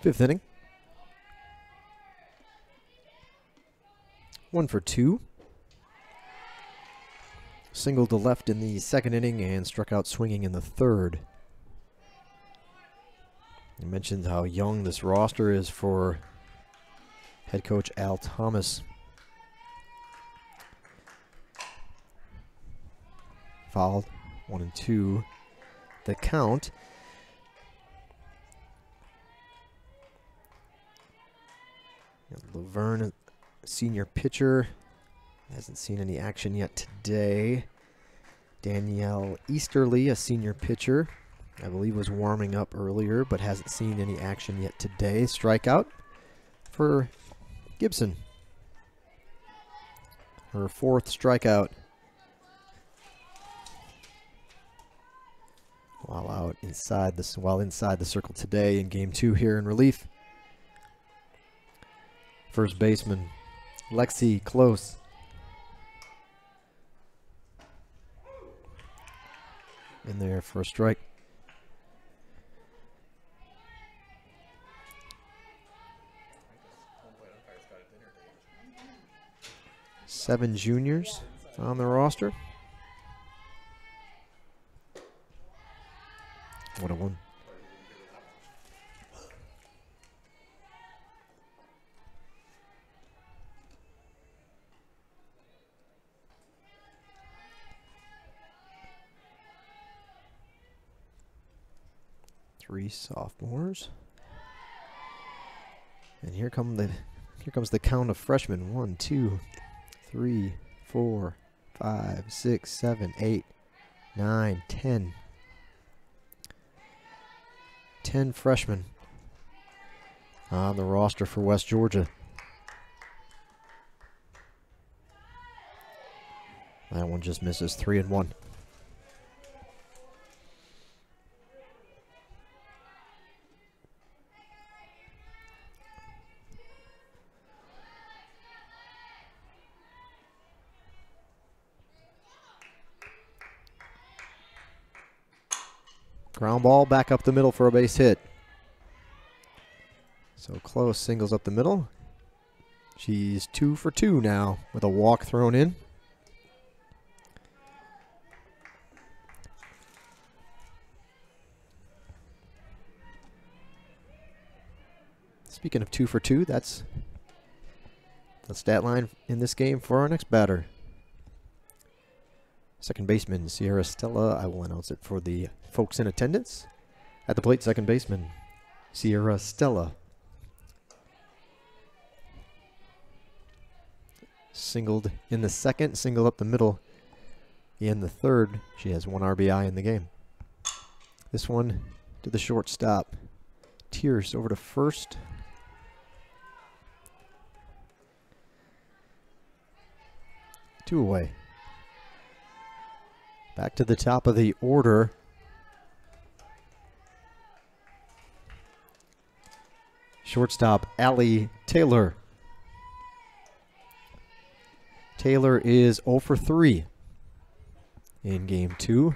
5th inning. 1 for 2. Single to left in the 2nd inning and struck out swinging in the 3rd. I mentioned how young this roster is for head coach Al Thomas. Fouled, 1-2. The count. Laverne, senior pitcher, hasn't seen any action yet today. Danielle Easterly, a senior pitcher, I believe was warming up earlier, but hasn't seen any action yet today. Strikeout for Gibson. Her 4th strikeout. While inside the circle today in game 2 here in relief. First baseman Lexi Close. In there for a strike. 7 juniors on the roster. What a one. Three sophomores. And here comes the count of freshmen. 1, 2, 3, 4, 5, 6, 7, 8, 9, 10. 10 freshmen on the roster for West Georgia. That one just misses. 3-1. Ground ball back up the middle for a base hit. So Close singles up the middle. She's 2 for 2 now with a walk thrown in. Speaking of 2 for 2, that's the stat line in this game for our next batter. Second baseman, Sierra Stella. I will announce it for the folks in attendance. At the plate, second baseman, Sierra Stella. Singled in the second, single up the middle in the third. She has 1 RBI in the game. This one to the shortstop. Tierce over to first. Two away. Back to the top of the order. Shortstop, Allie Taylor. Taylor is 0 for 3 in game 2.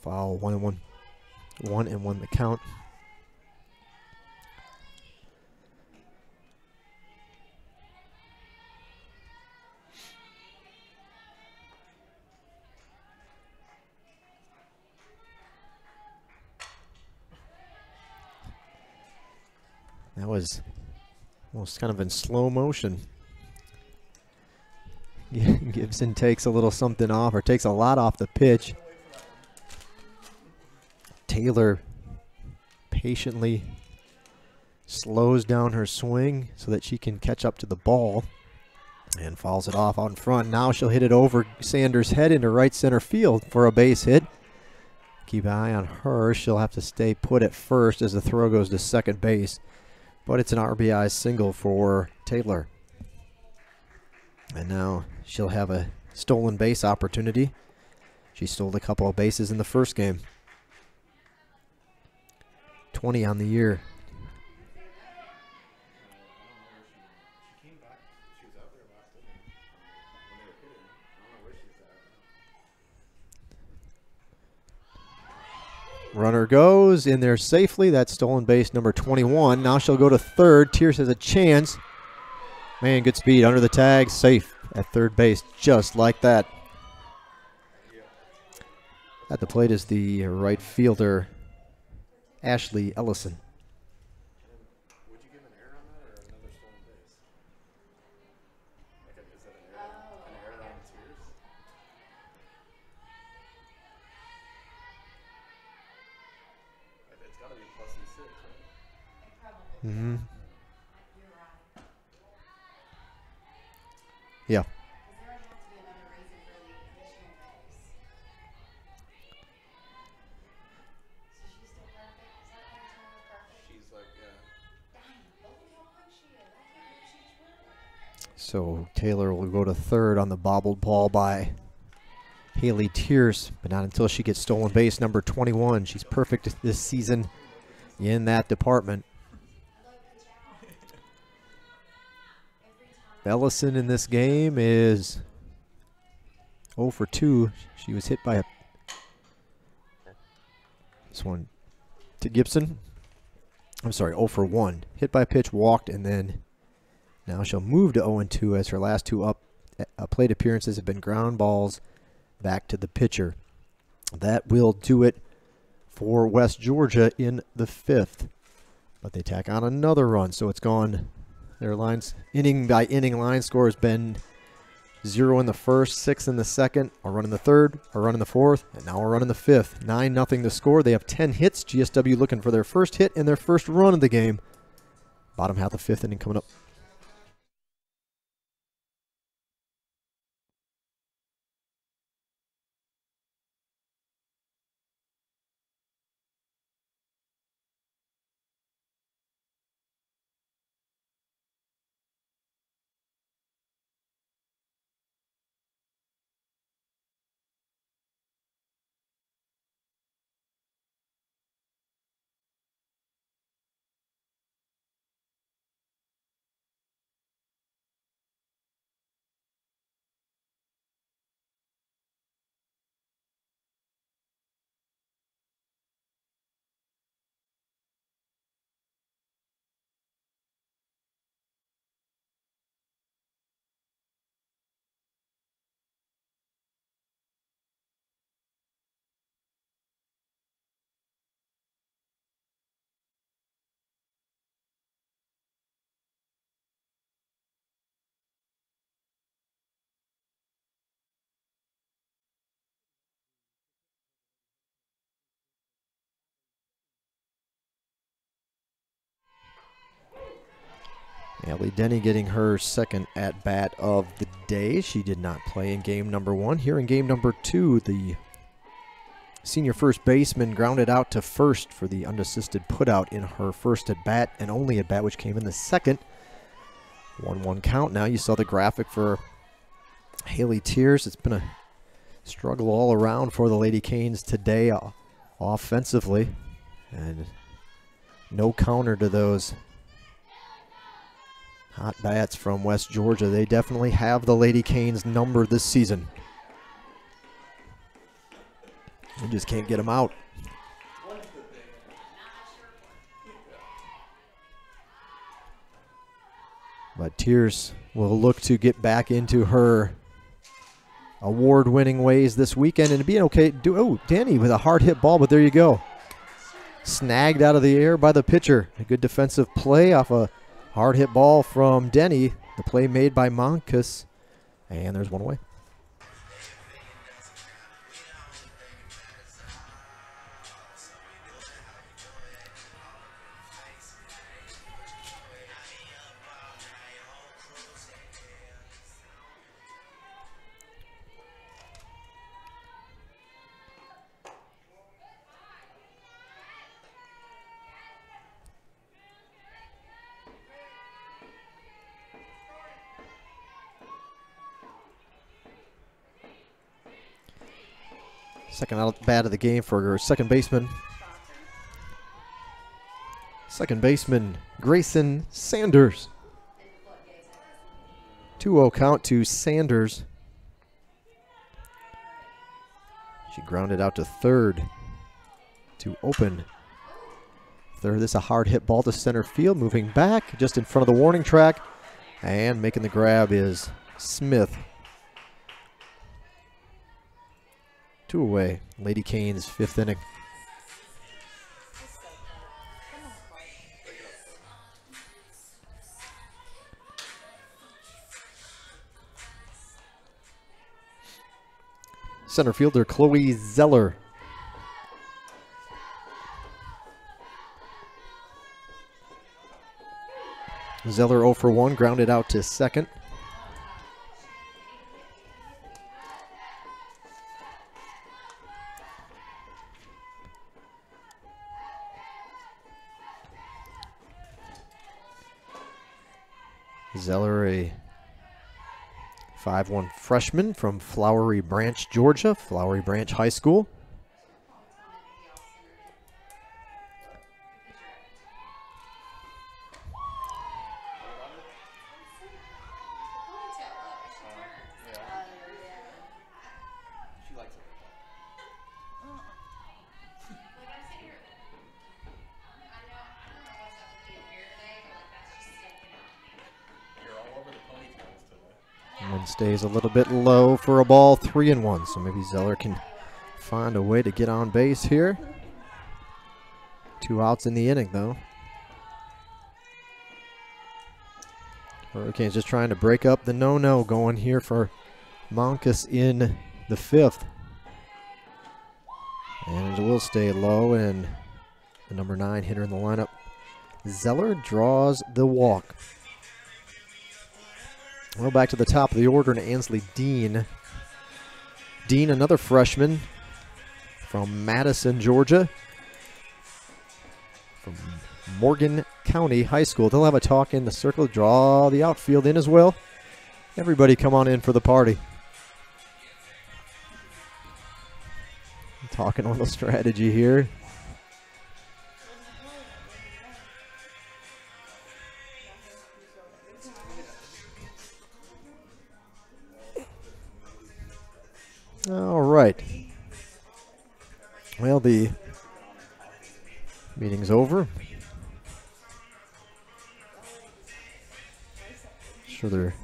Foul, 1-1. 1-1 the count. That was almost kind of in slow motion. Gibson takes a little something off, or takes a lot off the pitch. Taylor patiently slows down her swing so that she can catch up to the ball and fouls it off out in front. Now she'll hit it over Sanders' head into right center field for a base hit. Keep an eye on her. She'll have to stay put at first as the throw goes to second base. But it's an RBI single for Taylor. And now she'll have a stolen base opportunity. She stole a couple of bases in the first game. 20 on the year. Runner goes in there safely. That's stolen base number 21. Now she'll go to third. Tierce has a chance. Man, good speed under the tag. Safe at third base, just like that. At the plate is the right fielder, Ashley Ellison. Would you give an error on that or another stolen base? Like, is that an error on Tierce? It's got to be plus E6, right? Mm-hmm. Yeah. She's like, yeah. So Taylor will go to third on the bobbled ball by Haley Tierce, but not until she gets stolen base number 21. She's perfect this season in that department. Ellison in this game is 0 for 2. She was hit by this one to Gibson. I'm sorry, 0 for 1. Hit by a pitch, walked, and then now she'll move to 0-2 as her last two plate appearances have been ground balls back to the pitcher. That will do it for West Georgia in the 5th. But they tack on another run, so it's gone. Their lines, inning by inning line score has been 0 in the first, 6 in the second, a run in the third, a run in the fourth, and now a run in the 5th. 9-0 the score. They have 10 hits. GSW looking for their first hit and their first run of the game. Bottom half of the 5th inning coming up. Allie Denny getting her second at-bat of the day. She did not play in game number 1. Here in game number 2, the senior first baseman grounded out to first for the unassisted putout in her first at-bat and only at-bat, which came in the second. 1-1 count. Now you saw the graphic for Haley Tierce. It's been a struggle all around for the Lady Canes today offensively. And no counter to those hot bats from West Georgia. They definitely have the Lady Canes number this season. They just can't get them out. But Tierce will look to get back into her award-winning ways this weekend and be okay. Oh, Danny with a hard hit ball, but there you go. Snagged out of the air by the pitcher. A good defensive play off a hard hit ball from Denny. The play made by Americus. And there's one away. Second out bat of the game for her second baseman. Second baseman Grayson Sanders. 2-0 count to Sanders. She grounded out to third to open third. This is a hard hit ball to center field, moving back just in front of the warning track, and making the grab is Smith. 2 away. Lady Canes' 5th inning. Center fielder Chloe Zeller. Zeller 0 for 1, grounded out to second. Zeller, a 5'1" freshman from Flowery Branch, Georgia, Flowery Branch High School. One stays a little bit low for a ball, 3-1. So maybe Zeller can find a way to get on base here. 2 outs in the inning, though. Hurricanes just trying to break up the no-no going here for Americus in the 5th. And it will stay low, and the number 9 hitter in the lineup, Zeller, draws the walk. Well, back to the top of the order, and Ansley Dean. Dean, another freshman from Madison, Georgia, from Morgan County High School. They'll have a talk in the circle, draw the outfield in as well. Everybody come on in for the party. Talking a little strategy here. All right. Well, the meeting's over. Sure, they're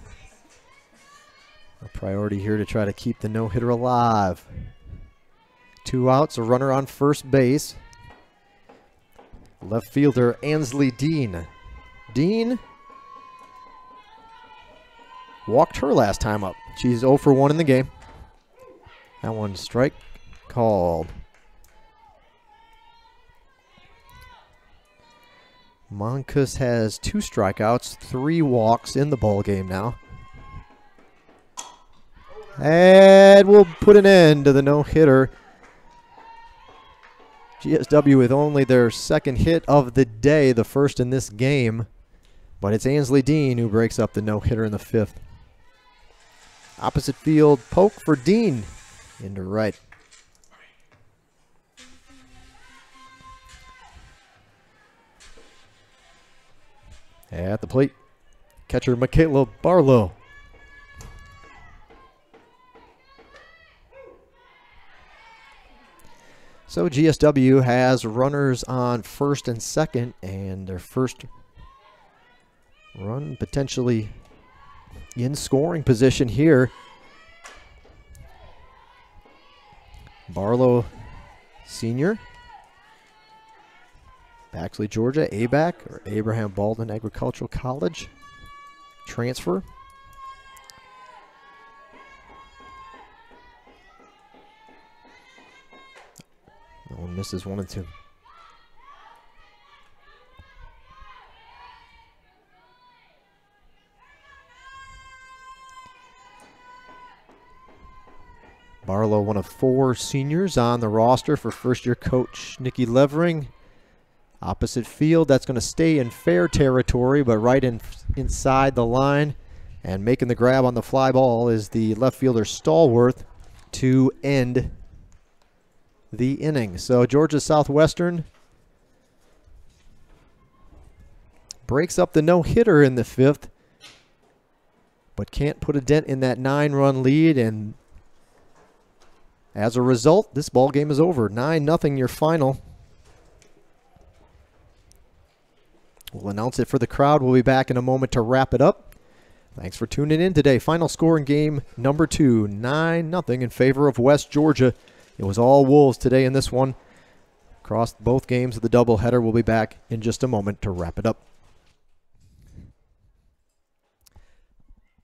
a priority here to try to keep the no-hitter alive. 2 outs, a runner on first base. Left fielder Ansley Dean. Dean walked her last time up. She's 0 for 1 in the game. That one strike called. Americus has 2 strikeouts, 3 walks in the ball game now. And we'll put an end to the no-hitter. GSW with only their second hit of the day, the first in this game. But it's Ansley Dean who breaks up the no-hitter in the 5th. Opposite field poke for Dean. Into right. At the plate, catcher Michaela Barlow. So GSW has runners on first and second, and their first run potentially in scoring position here. Barlow, senior. Baxley, Georgia, ABAC, or Abraham Baldwin Agricultural College. Transfer. No one misses 1 and 2. Barlow, one of 4 seniors on the roster for first-year coach Nikki Levering. Opposite field, that's going to stay in fair territory, but right inside the line. And making the grab on the fly ball is the left fielder Stallworth to end the inning. So Georgia Southwestern breaks up the no-hitter in the 5th, but can't put a dent in that 9-run lead, and as a result, this ball game is over. 9-0 your final. We'll announce it for the crowd. We'll be back in a moment to wrap it up. Thanks for tuning in today. Final score in game number 2, 9-0 in favor of West Georgia. It was all Wolves today in this one. Across both games of the doubleheader. We'll be back in just a moment to wrap it up.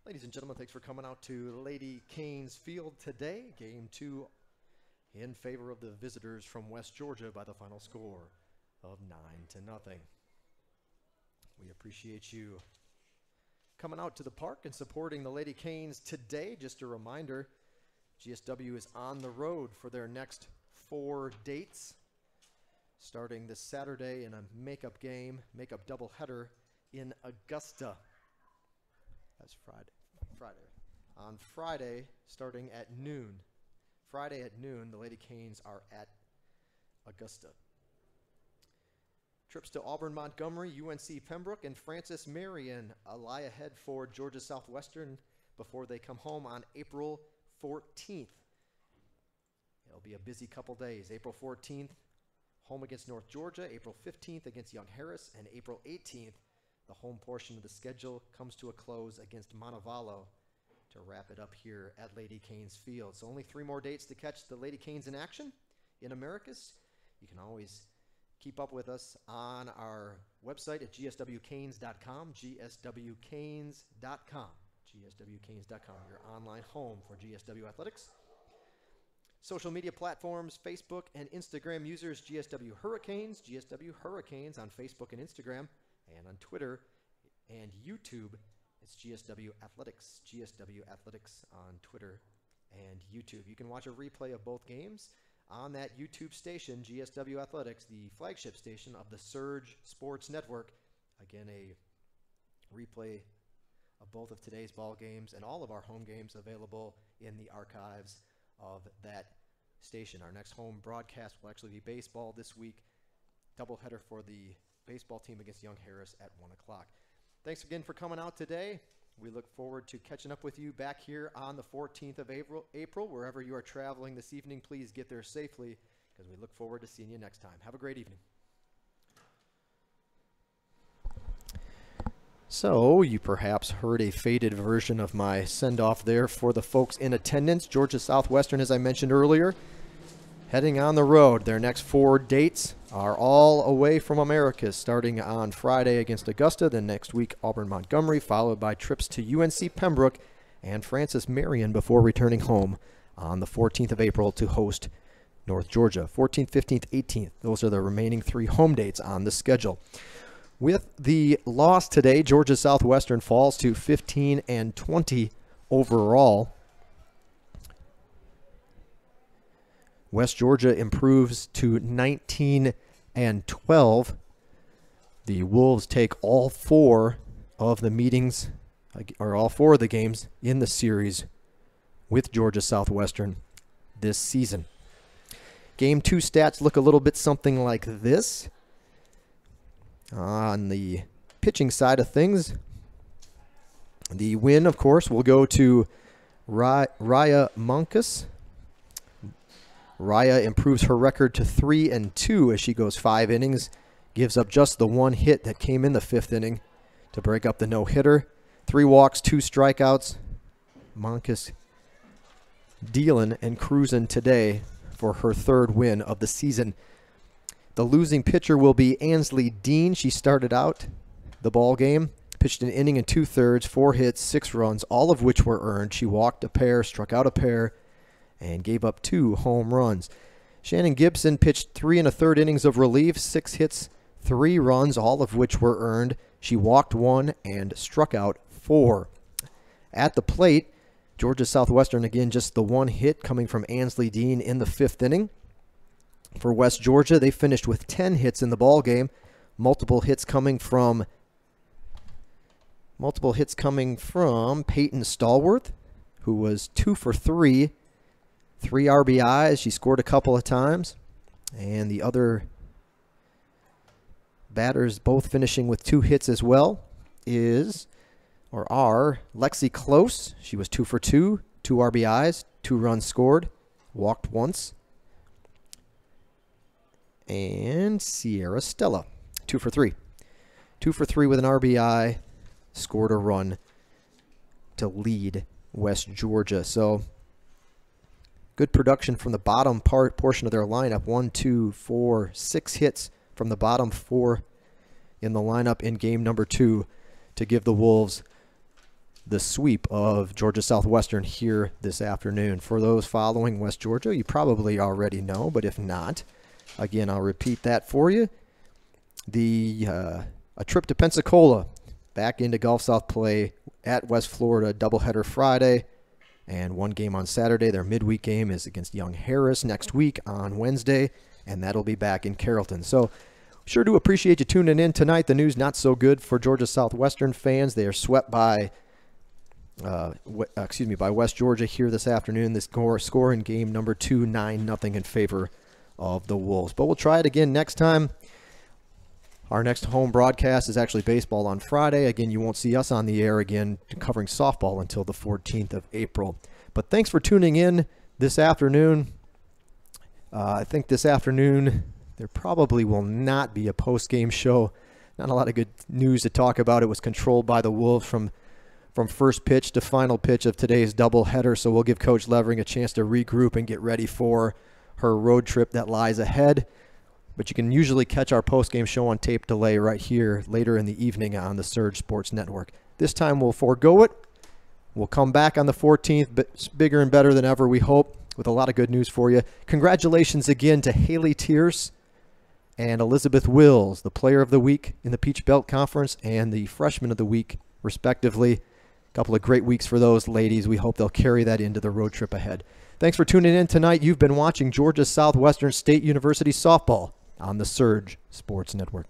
Ladies and gentlemen, thanks for coming out to Lady Canes Field today. Game 2 in favor of the visitors from West Georgia by the final score of 9-0. We appreciate you coming out to the park and supporting the Lady Canes today. Just a reminder, GSW is on the road for their next 4 dates, starting this Saturday in a makeup doubleheader in Augusta. That's Friday. On Friday, starting at noon. Friday at noon, the Lady Canes are at Augusta. Trips to Auburn, Montgomery, UNC Pembroke, and Francis Marion lie ahead for Georgia Southwestern before they come home on April 14th. It'll be a busy couple days. April 14th, home against North Georgia. April 15th against Young Harris. And April 18th, the home portion of the schedule comes to a close against Montevallo to wrap it up here at Lady Canes Field. So only 3 more dates to catch the Lady Canes in action in Americus. You can always keep up with us on our website at gswcanes.com, gswcanes.com, gswcanes.com, your online home for GSW Athletics. Social media platforms, Facebook and Instagram users, GSW Hurricanes on Facebook and Instagram, and on Twitter and YouTube, it's GSW Athletics on Twitter and YouTube. You can watch a replay of both games on that YouTube station, GSW Athletics, the flagship station of the Surge Sports Network. Again, a replay of both of today's ball games and all of our home games available in the archives of that station. Our next home broadcast will actually be baseball this week. Doubleheader for the baseball team against Young Harris at 1 o'clock. Thanks again for coming out today. We look forward to catching up with you back here on the 14th of April. Wherever you are traveling this evening, please get there safely, because we look forward to seeing you next time. Have a great evening. So, you perhaps heard a faded version of my send-off there for the folks in attendance. Georgia Southwestern, as I mentioned earlier, heading on the road. Their next 4 dates are all away from Americus, starting on Friday against Augusta, then next week Auburn Montgomery, followed by trips to UNC Pembroke and Francis Marion before returning home on the 14th of April to host North Georgia. 14th, 15th, 18th. Those are the remaining 3 home dates on the schedule. With the loss today, Georgia Southwestern falls to 15-20 overall. West Georgia improves to 19-12. The Wolves take all 4 of the meetings, or all 4 of the games in the series with Georgia Southwestern this season. Game 2 stats look a little bit something like this. On the pitching side of things, the win, of course, will go to Raya Monkus. Raya improves her record to 3-2 as she goes 5 innings, gives up just the 1 hit that came in the 5th inning to break up the no-hitter. 3 walks, 2 strikeouts. Monkus dealing and cruising today for her 3rd win of the season. The losing pitcher will be Ansley Dean. She started out the ball game, pitched an inning and 2/3, 4 hits, 6 runs, all of which were earned. She walked a pair, struck out a pair, and gave up 2 home runs. Shannon Gibson pitched 3 1/3 innings of relief, 6 hits, 3 runs, all of which were earned. She walked 1 and struck out 4. At the plate, Georgia Southwestern, again, just the 1 hit coming from Ansley Dean in the 5th inning. For West Georgia, they finished with 10 hits in the ball game, multiple hits coming from Peyton Stallworth, who was 2 for 3 3 RBIs. She scored a couple of times. And the other batters both finishing with 2 hits as well are Lexi Close. She was 2 for 2, 2 RBIs, 2 runs scored, walked once. And Sierra Stella, 2 for 3. 2 for 3 with an RBI, scored a run to lead West Georgia. So good production from the bottom portion of their lineup. 1, 2, 4, 6 hits from the bottom 4 in the lineup in game number 2 to give the Wolves the sweep of Georgia Southwestern here this afternoon. For those following West Georgia, you probably already know, but if not, again, I'll repeat that for you. A trip to Pensacola, back into Gulf South play at West Florida, doubleheader Friday, and 1 game on Saturday. Their midweek game is against Young Harris next week on Wednesday, and that'll be back in Carrollton. So sure do appreciate you tuning in tonight. The news not so good for Georgia Southwestern fans. They are swept by West Georgia here this afternoon. The score in game number 2, 9-0 in favor of the Wolves. But we'll try it again next time. Our next home broadcast is actually baseball on Friday. Again, you won't see us on the air again covering softball until the 14th of April. But thanks for tuning in this afternoon. I think this afternoon there probably will not be a post-game show. Not a lot of good news to talk about. It was controlled by the Wolves from first pitch to final pitch of today's doubleheader. So we'll give Coach Levering a chance to regroup and get ready for her road trip that lies ahead. But you can usually catch our post-game show on tape delay right here later in the evening on the Surge Sports Network. This time we'll forego it. We'll come back on the 14th, but bigger and better than ever, we hope, with a lot of good news for you. Congratulations again to Haley Tierce and Elizabeth Wills, the Player of the Week in the Peach Belt Conference and the Freshman of the Week, respectively. A couple of great weeks for those ladies. We hope they'll carry that into the road trip ahead. Thanks for tuning in tonight. You've been watching Georgia Southwestern State University softball on the Surge Sports Network.